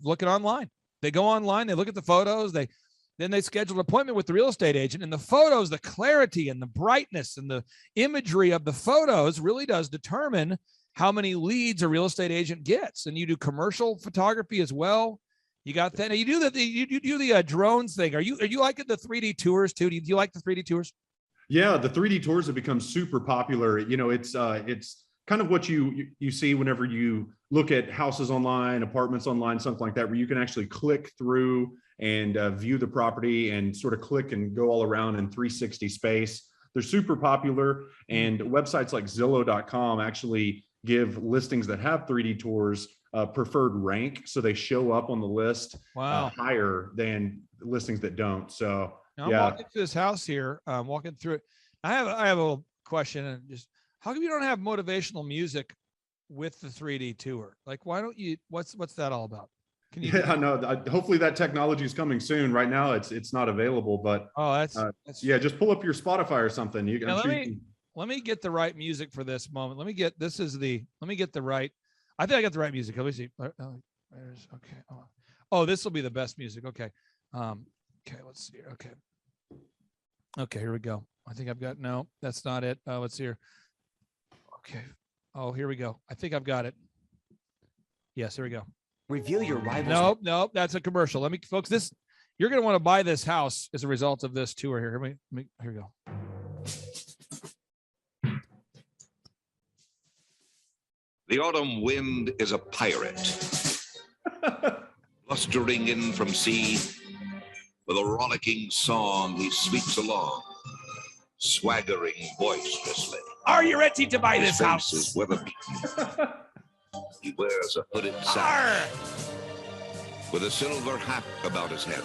looking online. They go online, they look at the photos, then they schedule an appointment with the real estate agent. And the photos, the clarity and the brightness and the imagery of the photos really does determine how many leads a real estate agent gets. And you do commercial photography as well. You got that. Now you do the drones thing. Are you liking the 3D tours too? Do you like the 3D tours? Yeah, the 3D tours have become super popular. You know, it's kind of what you see whenever you look at houses online, apartments online, something like that, where you can actually click through and view the property and sort of click and go all around in 360 space. They're super popular, and websites like Zillow.com actually give listings that have 3D tours preferred rank, so they show up on the list higher than listings that don't. So now I'm walking through this house here. I'm walking through it. I have a little question, and just how come you don't have motivational music with the 3D tour? Like, why don't you? What's that all about? Can you? Yeah, no. Hopefully that technology is coming soon. Right now, it's not available. But that's yeah. Just pull up your Spotify or something. You can. Let me get the right music for this moment. Let me get the right. I think I got the right music. Let me see. Okay. Oh, this will be the best music. Okay. Okay, let's see here. Okay, here we go. I think I've got, no, that's not it. Let's see here. Okay. Oh, here we go. I think I've got it. Yes, here we go. Reveal your rivals. Nope, that's a commercial. Let me, folks, you're going to want to buy this house as a result of this tour here. Here we go. The autumn wind is a pirate, blustering in from sea. With a rollicking song, he sweeps along, swaggering boisterously. Are you ready to buy this house? His face is weather-beaten. He wears a hooded sack with a silver hat about his head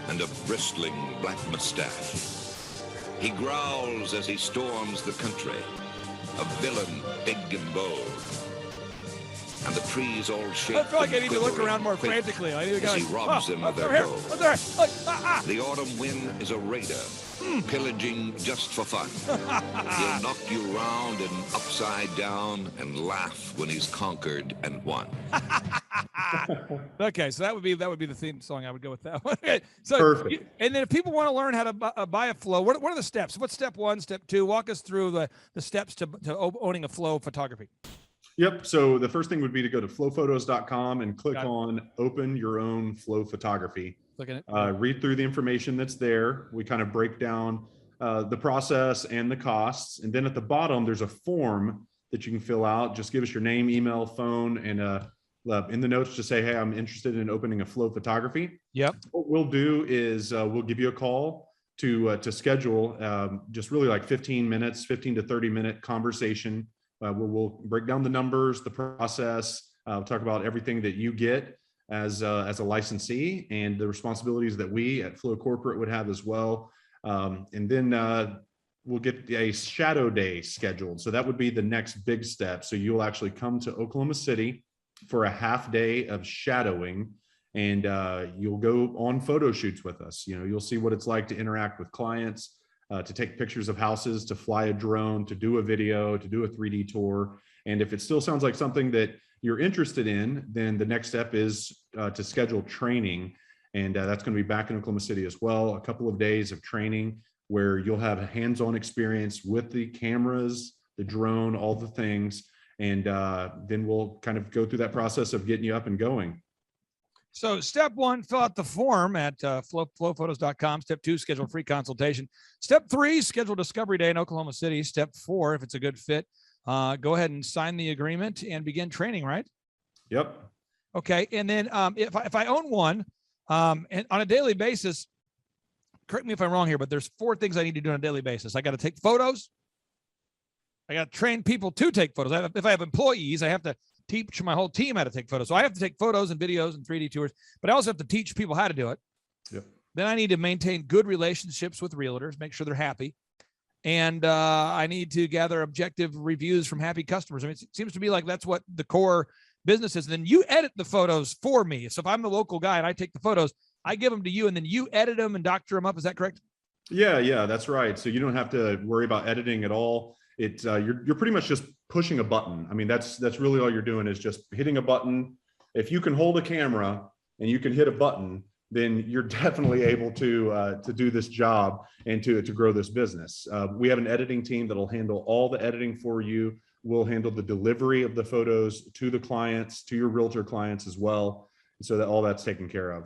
and a bristling black mustache. He growls as he storms the country, a villain big and bold. And the trees all shake. I feel like I need to look around more frantically. I need to go. He robs them of their gold. The autumn wind is a raider, pillaging just for fun. He'll knock you round and upside down and laugh when he's conquered and won. Okay, so that would be the theme song. I would go with that one. Okay, so Perfect. And then if people want to learn how to buy a flow, what are the steps? What's step 1, step 2? Walk us through the steps to owning a flow photography. Yep. So the first thing would be to go to flowphotos.com and click on Open Your Own Flow Photography. Look at it. Read through the information that's there. We kind of break down the process and the costs. And then at the bottom, there's a form that you can fill out. Just give us your name, email, phone, and in the notes, just say, hey, I'm interested in opening a flow photography. Yep. What we'll do is we'll give you a call to schedule just really like 15 to 30 minute conversation where we'll break down the numbers, the process, we'll talk about everything that you get as a licensee and the responsibilities that we at Flow Corporate would have as well. And then we'll get a shadow day scheduled. So that would be the next big step. So you'll actually come to Oklahoma City for a half day of shadowing, and you'll go on photo shoots with us. You'll see what it's like to interact with clients, to take pictures of houses, to fly a drone, to do a video, to do a 3D tour. And if it still sounds like something that you're interested in, then the next step is to schedule training. And that's going to be back in Oklahoma City as well. A couple of days of training where you'll have a hands-on experience with the cameras, the drone, all the things. And then we'll kind of go through that process of getting you up and going. So step 1, fill out the form at flowphotos.com. Step 2, schedule a free consultation. Step 3, schedule Discovery Day in Oklahoma City. Step 4, if it's a good fit, go ahead and sign the agreement and begin training, right? Yep. Okay. And then if I own one and on a daily basis, correct me if I'm wrong here, but there's 4 things I need to do on a daily basis. I got to take photos. I got to train people to take photos. If I have employees, I have to teach my whole team how to take photos. So I have to take photos and videos and 3D tours, but I also have to teach people how to do it. Yep. Then I need to maintain good relationships with realtors, make sure they're happy. And I need to gather objective reviews from happy customers. I mean, it seems to me like that's what the core business is. And then you edit the photos for me. So if I'm the local guy and I take the photos, I give them to you and then you edit them and doctor them up. Is that correct? Yeah, that's right. So you don't have to worry about editing at all. It's you're pretty much just pushing a button. I mean, that's really all you're doing is just hitting a button. If you can hold a camera and you can hit a button, then you're definitely able to do this job and to grow this business. We have an editing team that'll handle all the editing for you. We'll handle the delivery of the photos to the clients, to your realtor clients as well, so that all that's taken care of.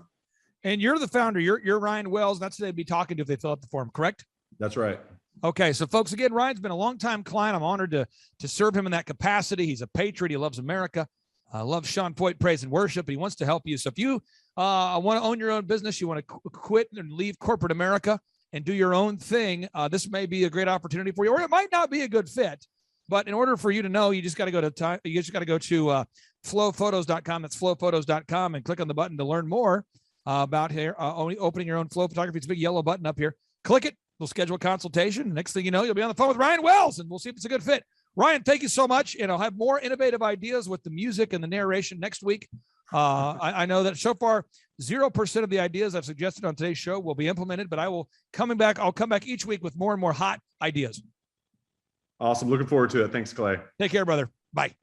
And you're the founder. You're Ryan Wells. That's who they'd be talking to if they fill out the form, correct? That's right. Okay, so folks, again, Ryan's been a longtime client. I'm honored to serve him in that capacity. He's a patriot. He loves America. Loves Sean Foyt praise and worship, but he wants to help you. So if you want to own your own business, you want to quit and leave corporate America and do your own thing, this may be a great opportunity for you, or it might not be a good fit. But in order for you to know, you just got to go to flowphotos.com. That's flowphotos.com and click on the button to learn more about here opening your own flow photography. It's a big yellow button up here. Click it. We'll schedule a consultation. Next thing you know, you'll be on the phone with Ryan Wells, and we'll see if it's a good fit. Ryan, thank you so much. And I'll have more innovative ideas with the music and the narration next week. I know that so far, 0% of the ideas I've suggested on today's show will be implemented, but I'll come back each week with more and more hot ideas. Awesome. Looking forward to it. Thanks, Clay. Take care, brother. Bye.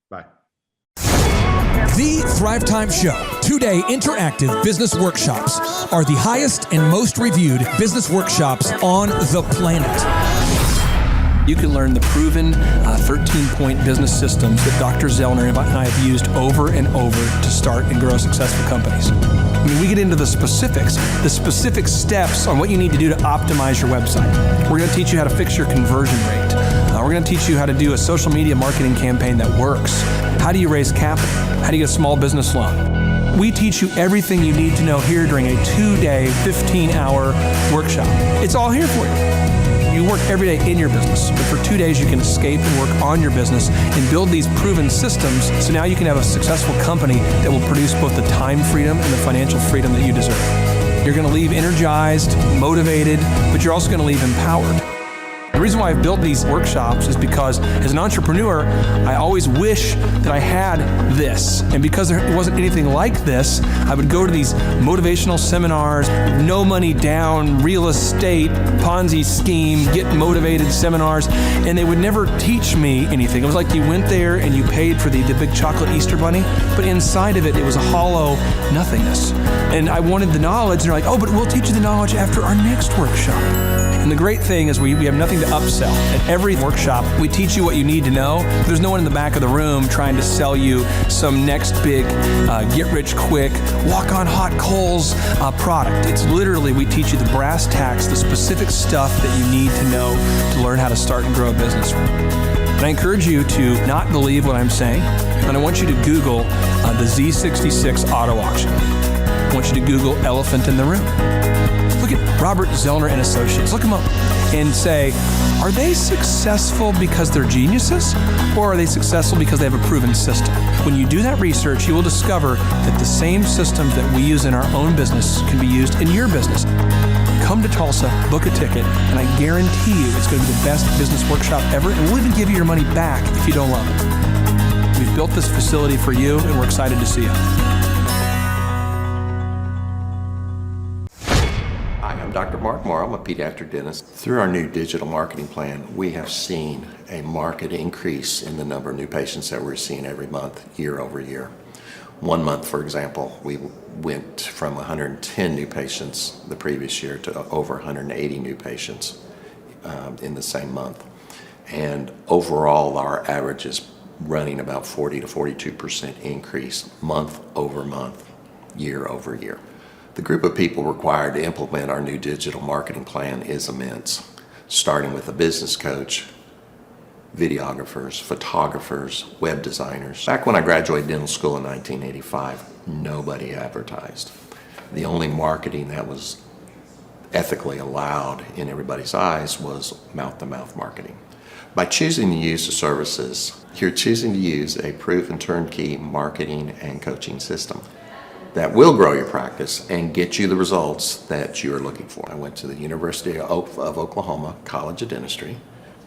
Bye. The Thrivetime Show, 2-day interactive business workshops, are the highest and most reviewed business workshops on the planet. You can learn the proven 13-point business systems that Dr. Zellner and I have used over and over to start and grow successful companies. I mean, we get into the specific steps on what you need to do to optimize your website. We're going to teach you how to fix your conversion rate. We're going to teach you how to do a social media marketing campaign that works. How do you raise capital? How do you get a small business loan? We teach you everything you need to know here during a 2-day, 15-hour workshop. It's all here for you. You work every day in your business, but for 2 days you can escape and work on your business and build these proven systems so now you can have a successful company that will produce both the time freedom and the financial freedom that you deserve. You're going to leave energized, motivated, but you're also going to leave empowered. The reason why I've built these workshops is because as an entrepreneur, I always wish that I had this. And because there wasn't anything like this, I would go to these motivational seminars, no money down, real estate, Ponzi scheme, get motivated seminars, and they would never teach me anything. It was like you went there and you paid for the big chocolate Easter bunny, but inside of it, it was a hollow nothingness. And I wanted the knowledge, and they're like, oh, but we'll teach you the knowledge after our next workshop. And the great thing is we have nothing to upsell. At every workshop, we teach you what you need to know. There's no one in the back of the room trying to sell you some next big get-rich-quick, walk-on-hot-coals product. It's literally, we teach you the brass tacks, the specific stuff that you need to know to learn how to start and grow a business. And I encourage you to not believe what I'm saying, and I want you to Google the Z66 auto auction. I want you to Google elephant in the room. Look at Robert Zellner and Associates. Look them up and say, are they successful because they're geniuses, or are they successful because they have a proven system? When you do that research, you will discover that the same systems that we use in our own business can be used in your business. Come to Tulsa, book a ticket, and I guarantee you it's going to be the best business workshop ever, and we'll even give you your money back if you don't love it. We've built this facility for you, and we're excited to see you. I'm Dr. Mark Morrow. I'm a pediatric dentist. Through our new digital marketing plan, we have seen a marked increase in the number of new patients that we're seeing every month, year over year. One month, for example, we went from 110 new patients the previous year to over 180 new patients in the same month. And overall, our average is running about 40 to 42% increase month over month, year over year. The group of people required to implement our new digital marketing plan is immense, starting with a business coach, videographers, photographers, web designers. Back when I graduated dental school in 1985, nobody advertised. The only marketing that was ethically allowed in everybody's eyes was mouth-to-mouth marketing. By choosing to use the services, you're choosing to use a proven turnkey marketing and coaching system that will grow your practice and get you the results that you're looking for. I went to the University of Oklahoma College of Dentistry,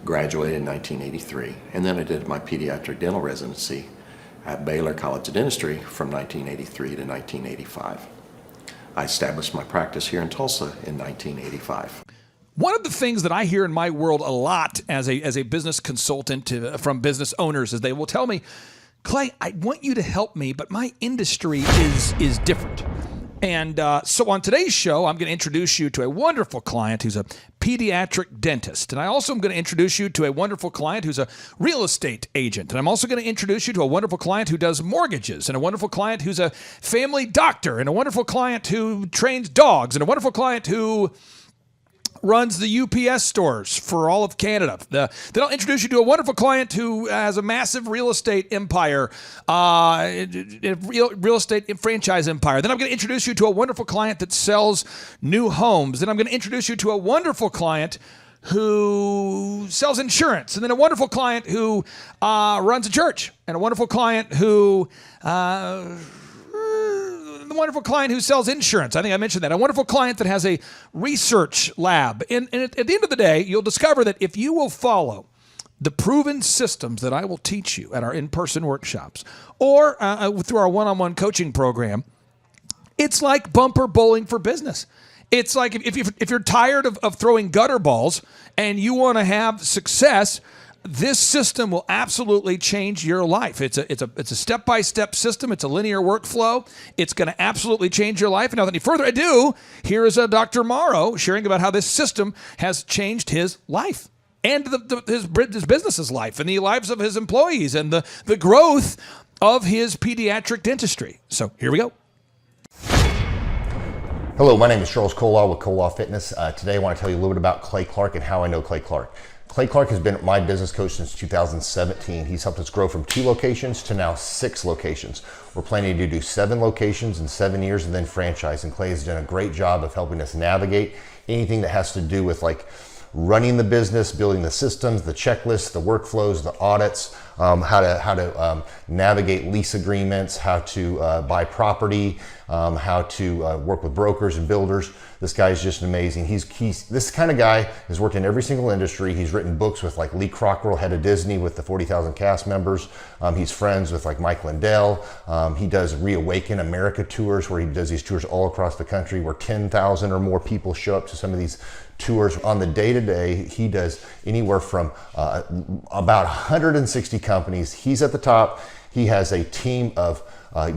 graduated in 1983, and then I did my pediatric dental residency at Baylor College of Dentistry from 1983 to 1985. I established my practice here in Tulsa in 1985. One of the things that I hear in my world a lot as a business consultant from business owners is they will tell me, Clay, I want you to help me, but my industry is different. And so on today's show, I'm going to introduce you to a wonderful client who's a pediatric dentist. And I also am going to introduce you to a wonderful client who's a real estate agent. And I'm also going to introduce you to a wonderful client who does mortgages, and a wonderful client who's a family doctor, and a wonderful client who trains dogs, and a wonderful client who runs the UPS stores for all of Canada. Then I'll introduce you to a wonderful client who has a massive real estate empire, real estate franchise empire. Then I'm going to introduce you to a wonderful client that sells new homes. Then I'm going to introduce you to a wonderful client who sells insurance, and then a wonderful client who runs a church, and a wonderful client who the wonderful client who sells insurance. I think I mentioned that. A wonderful client that has a research lab. And at the end of the day, you'll discover that if you will follow the proven systems that I will teach you at our in-person workshops or through our one-on-one coaching program, it's like bumper bowling for business. It's like if you're tired of throwing gutter balls and you want to have success, this system will absolutely change your life. It's a step-by-step system. It's a linear workflow. It's going to absolutely change your life. And now, without any further ado, here is Dr. Morrow sharing about how this system has changed his life and his business's life and the lives of his employees and the growth of his pediatric dentistry. So here we go. Hello, my name is Charles Kolaw with Kolaw Fitness. Today I want to tell you a little bit about Clay Clark and how I know Clay Clark. Clay Clark has been my business coach since 2017. He's helped us grow from 2 locations to now 6 locations. We're planning to do 7 locations in 7 years and then franchise. And Clay has done a great job of helping us navigate anything that has to do with like running the business, building the systems, the checklists, the workflows, the audits, how to navigate lease agreements, how to buy property, how to work with brokers and builders. This guy is just amazing. He's this kind of guy has worked in every single industry. He's written books with like Lee Crockrell, head of Disney, with the 40,000 cast members. He's friends with like Mike Lindell. He does Reawaken America tours, where he does these tours all across the country, where 10,000 or more people show up to some of these tours. On the day-to-day, he does anywhere from about 160 companies. He's at the top. He has a team of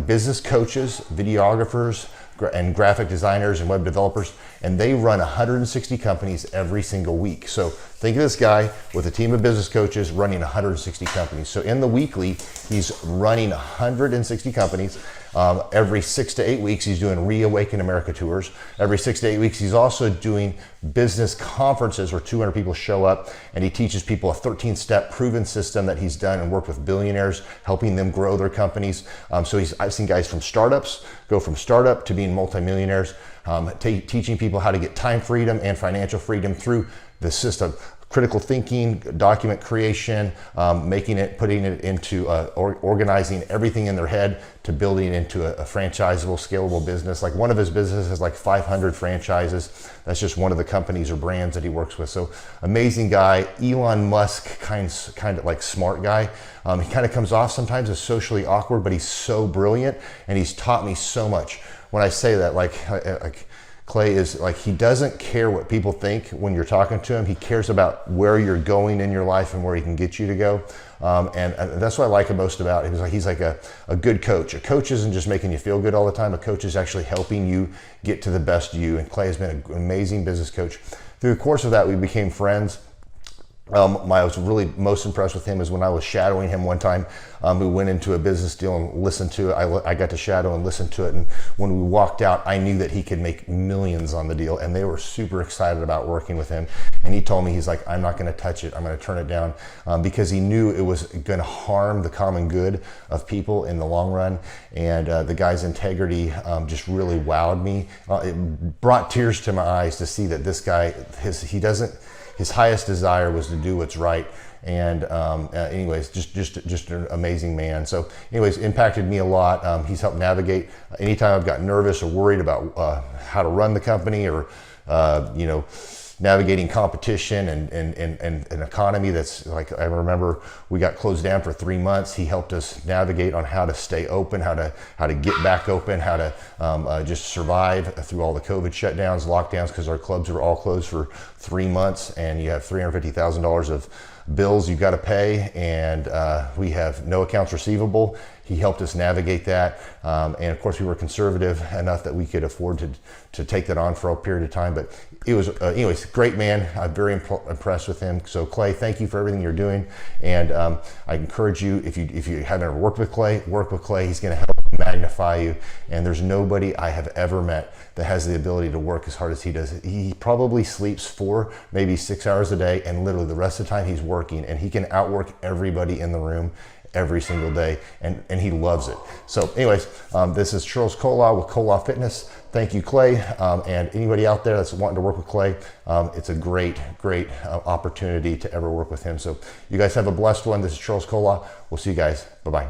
business coaches, videographers, and graphic designers and web developers, and they run 160 companies every single week. So think of this guy with a team of business coaches running 160 companies. So in the weekly, he's running 160 companies. Every 6 to 8 weeks, he's doing Reawaken America tours. Every 6 to 8 weeks, he's also doing business conferences where 200 people show up, and he teaches people a 13-step proven system that he's done and worked with billionaires, helping them grow their companies. So I've seen guys from startups go from startup to being multimillionaires, teaching people how to get time freedom and financial freedom through the system. Critical thinking, document creation, putting it into organizing everything in their head to building it into a franchisable, scalable business. Like one of his businesses has like 500 franchises. That's just one of the companies or brands that he works with. So amazing guy. Elon Musk, kind of like smart guy. He kind of comes off sometimes as socially awkward, but he's so brilliant, and he's taught me so much. When I say that, like Clay is like, he doesn't care what people think when you're talking to him. He cares about where you're going in your life and where he can get you to go. And that's what I like most about him. He's like a good coach. A coach isn't just making you feel good all the time. A coach is actually helping you get to the best you. And Clay has been an amazing business coach. Through the course of that, we became friends. I was really most impressed with him is when I was shadowing him one time. We went into a business deal and listened to it. I got to shadow and listen to it. And when we walked out, I knew that he could make millions on the deal. And they were super excited about working with him. And he told me, he's like, I'm not going to touch it. I'm going to turn it down, because he knew it was going to harm the common good of people in the long run. And the guy's integrity just really wowed me. It brought tears to my eyes to see that this guy, his highest desire was to do what's right. And anyways, just an amazing man. So anyways, impacted me a lot. He's helped navigate anytime I've got nervous or worried about how to run the company, or navigating competition and an economy that's like, I remember we got closed down for 3 months. He helped us navigate on how to stay open, how to get back open, how to just survive through all the COVID shutdowns, lockdowns, because our clubs were all closed for 3 months, and you have $350,000 of bills you've got to pay, and we have no accounts receivable. He helped us navigate that, and of course we were conservative enough that we could afford to take that on for a period of time. But it was, anyways, great man. I'm very impressed with him. So Clay, thank you for everything you're doing, and I encourage you, if you haven't ever worked with Clay, work with Clay. He's going to help magnify you, and there's nobody I have ever met that has the ability to work as hard as he does. He probably sleeps 4, maybe 6 hours a day, and literally the rest of the time he's working, and he can outwork everybody in the room every single day, and he loves it. So anyways, this is Charles Kola with Kola Fitness. Thank you, Clay, and anybody out there that's wanting to work with Clay, it's a great opportunity to ever work with him. So you guys have a blessed one. This is Charles Kola. We'll see you guys. Bye-bye.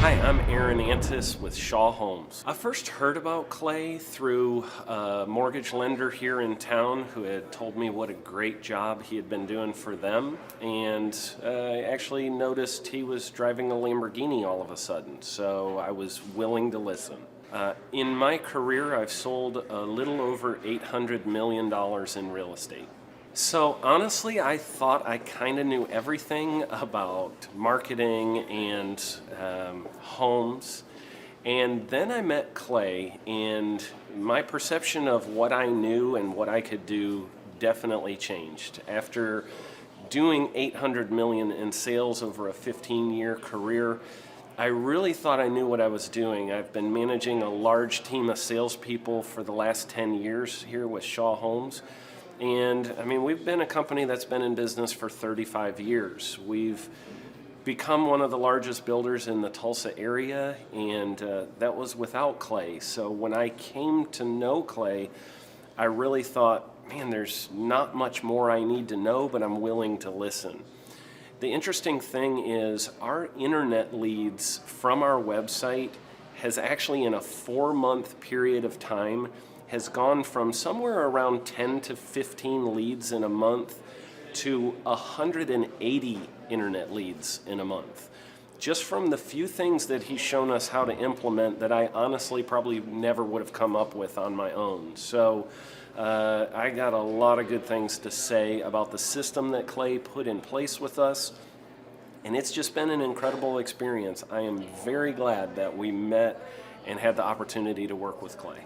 Hi, I'm Aaron Antis with Shaw Homes. I first heard about Clay through a mortgage lender here in town who had told me what a great job he had been doing for them, and I actually noticed he was driving a Lamborghini all of a sudden, so I was willing to listen. In my career, I've sold a little over $800 million in real estate. So honestly, I thought I kind of knew everything about marketing and homes. And then I met Clay, and my perception of what I knew and what I could do definitely changed. After doing $800 million in sales over a 15-year career, I really thought I knew what I was doing. I've been managing a large team of salespeople for the last 10 years here with Shaw Homes. And I mean, we've been a company that's been in business for 35 years. We've become one of the largest builders in the Tulsa area, and that was without Clay. So when I came to know Clay, I really thought, man, there's not much more I need to know, but I'm willing to listen. The interesting thing is our internet leads from our website has actually, in a 4-month period of time, has gone from somewhere around 10 to 15 leads in a month to 180 internet leads in a month. Just from the few things that he's shown us how to implement that I honestly probably never would have come up with on my own. So I got a lot of good things to say about the system that Clay put in place with us, and it's just been an incredible experience. I am very glad that we met and had the opportunity to work with Clay.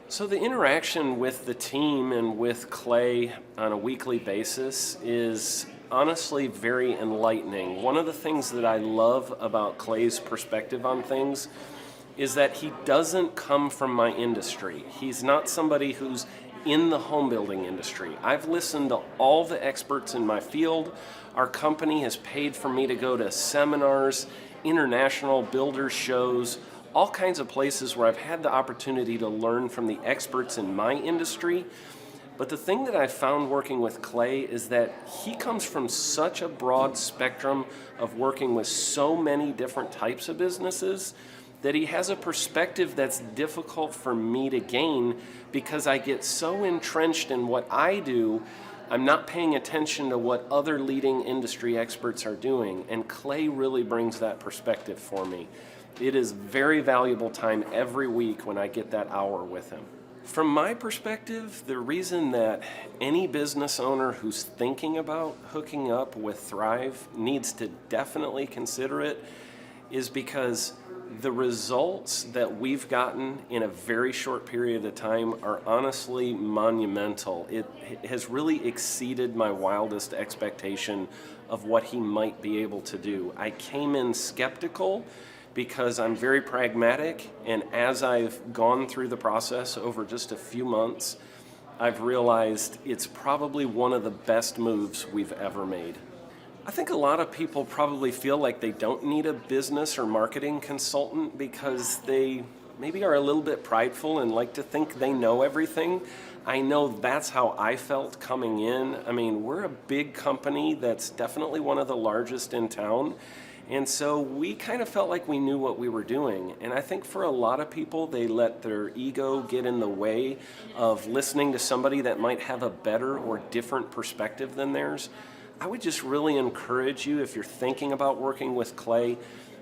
So the interaction with the team and with Clay on a weekly basis is honestly very enlightening. One of the things that I love about Clay's perspective on things is that he doesn't come from my industry. He's not somebody who's in the home building industry. I've listened to all the experts in my field. Our company has paid for me to go to seminars, international builder shows, all kinds of places where I've had the opportunity to learn from the experts in my industry. But the thing that I found working with Clay is that he comes from such a broad spectrum of working with so many different types of businesses that he has a perspective that's difficult for me to gain because I get so entrenched in what I do, I'm not paying attention to what other leading industry experts are doing. And Clay really brings that perspective for me. It is very valuable time every week when I get that hour with him. From my perspective, the reason that any business owner who's thinking about hooking up with Thrive needs to definitely consider it is because the results that we've gotten in a very short period of time are honestly monumental. It has really exceeded my wildest expectation of what he might be able to do. I came in skeptical because I'm very pragmatic, and as I've gone through the process over just a few months, I've realized it's probably one of the best moves we've ever made. I think a lot of people probably feel like they don't need a business or marketing consultant because they maybe are a little bit prideful and like to think they know everything. I know that's how I felt coming in. I mean, we're a big company that's definitely one of the largest in town. And so we kind of felt like we knew what we were doing. And I think for a lot of people, they let their ego get in the way of listening to somebody that might have a better or different perspective than theirs. I would just really encourage you, if you're thinking about working with Clay,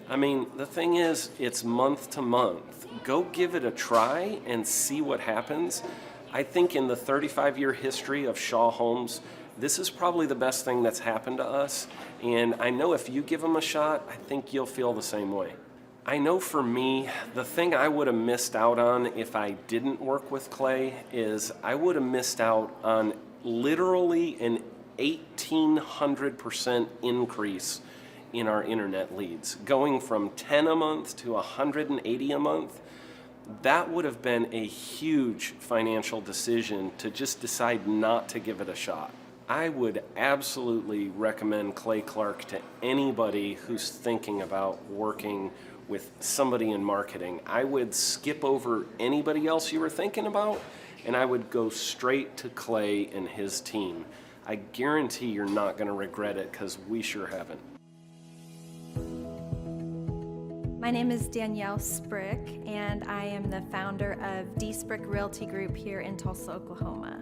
I mean, the thing is, it's month to month. Go give it a try and see what happens. I think in the 35-year history of Shaw Homes, this is probably the best thing that's happened to us. And I know if you give them a shot, I think you'll feel the same way. I know for me, the thing I would have missed out on if I didn't work with Clay is I would have missed out on literally an 1,800% increase in our internet leads. Going from 10 a month to 180 a month, that would have been a huge financial decision to just decide not to give it a shot. I would absolutely recommend Clay Clark to anybody who's thinking about working with somebody in marketing. I would skip over anybody else you were thinking about, and I would go straight to Clay and his team. I guarantee you're not going to regret it because we sure haven't. My name is Danielle Sprick, and I am the founder of D Sprick Realty Group here in Tulsa, Oklahoma.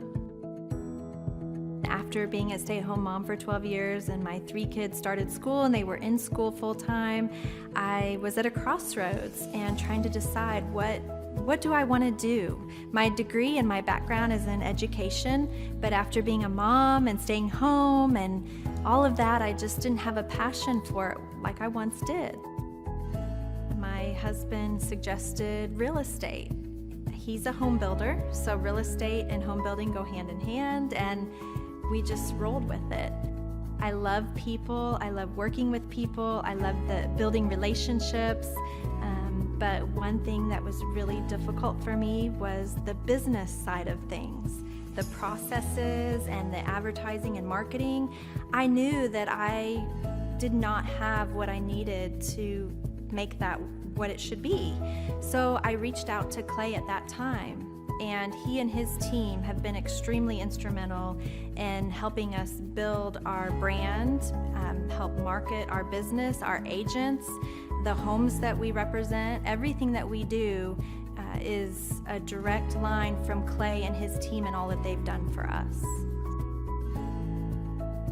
After being a stay-at-home mom for 12 years and my 3 kids started school and they were in school full-time, I was at a crossroads and trying to decide what do I want to do? My degree and my background is in education, but after being a mom and staying home and all of that, I just didn't have a passion for it like I once did. My husband suggested real estate. He's a home builder, so real estate and home building go hand in hand, and we just rolled with it. I love people, I love working with people, I love building relationships. But one thing that was really difficult for me was the business side of things, the processes and the advertising and marketing. I knew that I did not have what I needed to make that what it should be. So I reached out to Clay at that time. and he and his team have been extremely instrumental in helping us build our brand, help market our business, our agents, the homes that we represent. Everything that we do is a direct line from Clay and his team and all that they've done for us.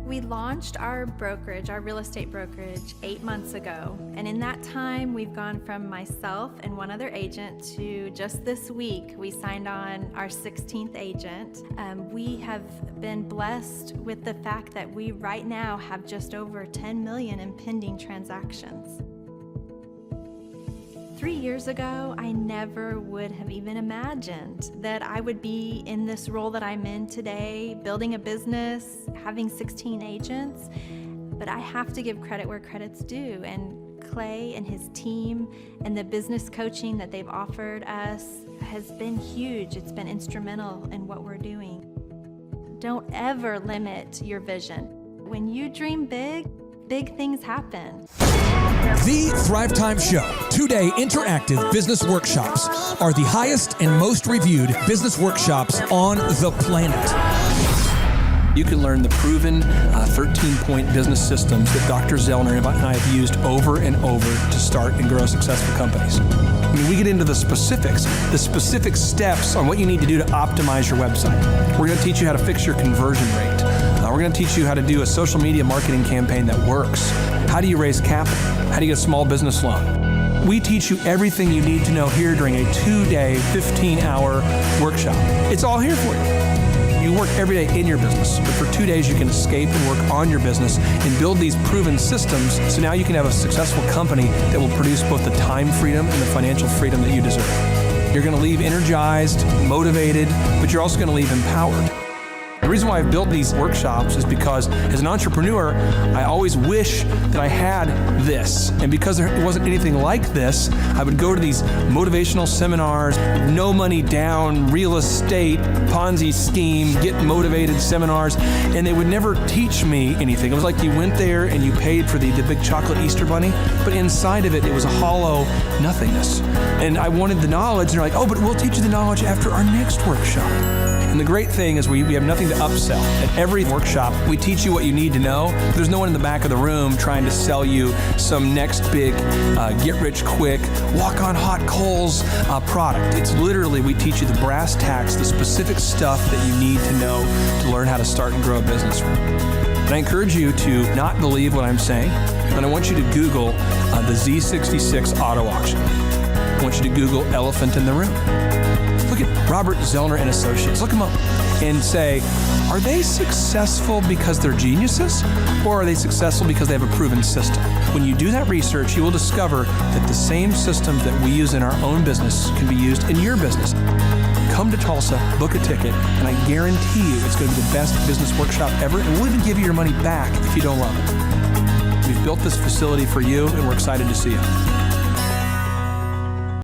We launched our brokerage, our real estate brokerage, 8 months ago. And in that time, we've gone from myself and one other agent to just this week, we signed on our 16th agent. We have been blessed with the fact that we right now have just over 10 million in pending transactions. 3 years ago, I never would have even imagined that I would be in this role that I'm in today, building a business, having 16 agents. But I have to give credit where credit's due. And Clay and his team and the business coaching that they've offered us has been huge. It's been instrumental in what we're doing. Don't ever limit your vision. When you dream big, big things happen. The Thrivetime Show, 2-day interactive business workshops, are the highest and most reviewed business workshops on the planet. You can learn the proven 13-point business systems that Dr. Zellner and I have used over and over to start and grow successful companies. I mean, we get into the specific steps on what you need to do to optimize your website. We're going to teach you how to fix your conversion rate. We're going to teach you how to do a social media marketing campaign that works. How do you raise capital? How do you get a small business loan? We teach you everything you need to know here during a 2-day, 15-hour workshop. It's all here for you. You work every day in your business, but for 2 days you can escape and work on your business and build these proven systems so now you can have a successful company that will produce both the time freedom and the financial freedom that you deserve. You're going to leave energized, motivated, but you're also going to leave empowered. The reason why I've built these workshops is because as an entrepreneur, I always wish that I had this. And because there wasn't anything like this, I would go to these motivational seminars, no money down, real estate, Ponzi scheme, get motivated seminars, and they would never teach me anything. It was like you went there and you paid for the big chocolate Easter bunny, but inside of it, it was a hollow nothingness. And I wanted the knowledge, and they're like, oh, but we'll teach you the knowledge after our next workshop. And the great thing is we have nothing to upsell. At every workshop, we teach you what you need to know. There's no one in the back of the room trying to sell you some next big get-rich-quick, walk-on-hot coals product. It's literally, we teach you the brass tacks, the specific stuff that you need to know to learn how to start and grow a business. And I encourage you to not believe what I'm saying, but I want you to Google the Z66 auto auction. I want you to Google elephant in the room. Look at Robert Zellner and Associates. Look them up and say, are they successful because they're geniuses, or are they successful because they have a proven system? When you do that research, you will discover that the same systems that we use in our own business can be used in your business. Come to Tulsa, book a ticket, and I guarantee you it's going to be the best business workshop ever, and we'll even give you your money back if you don't love it. We've built this facility for you, and we're excited to see you.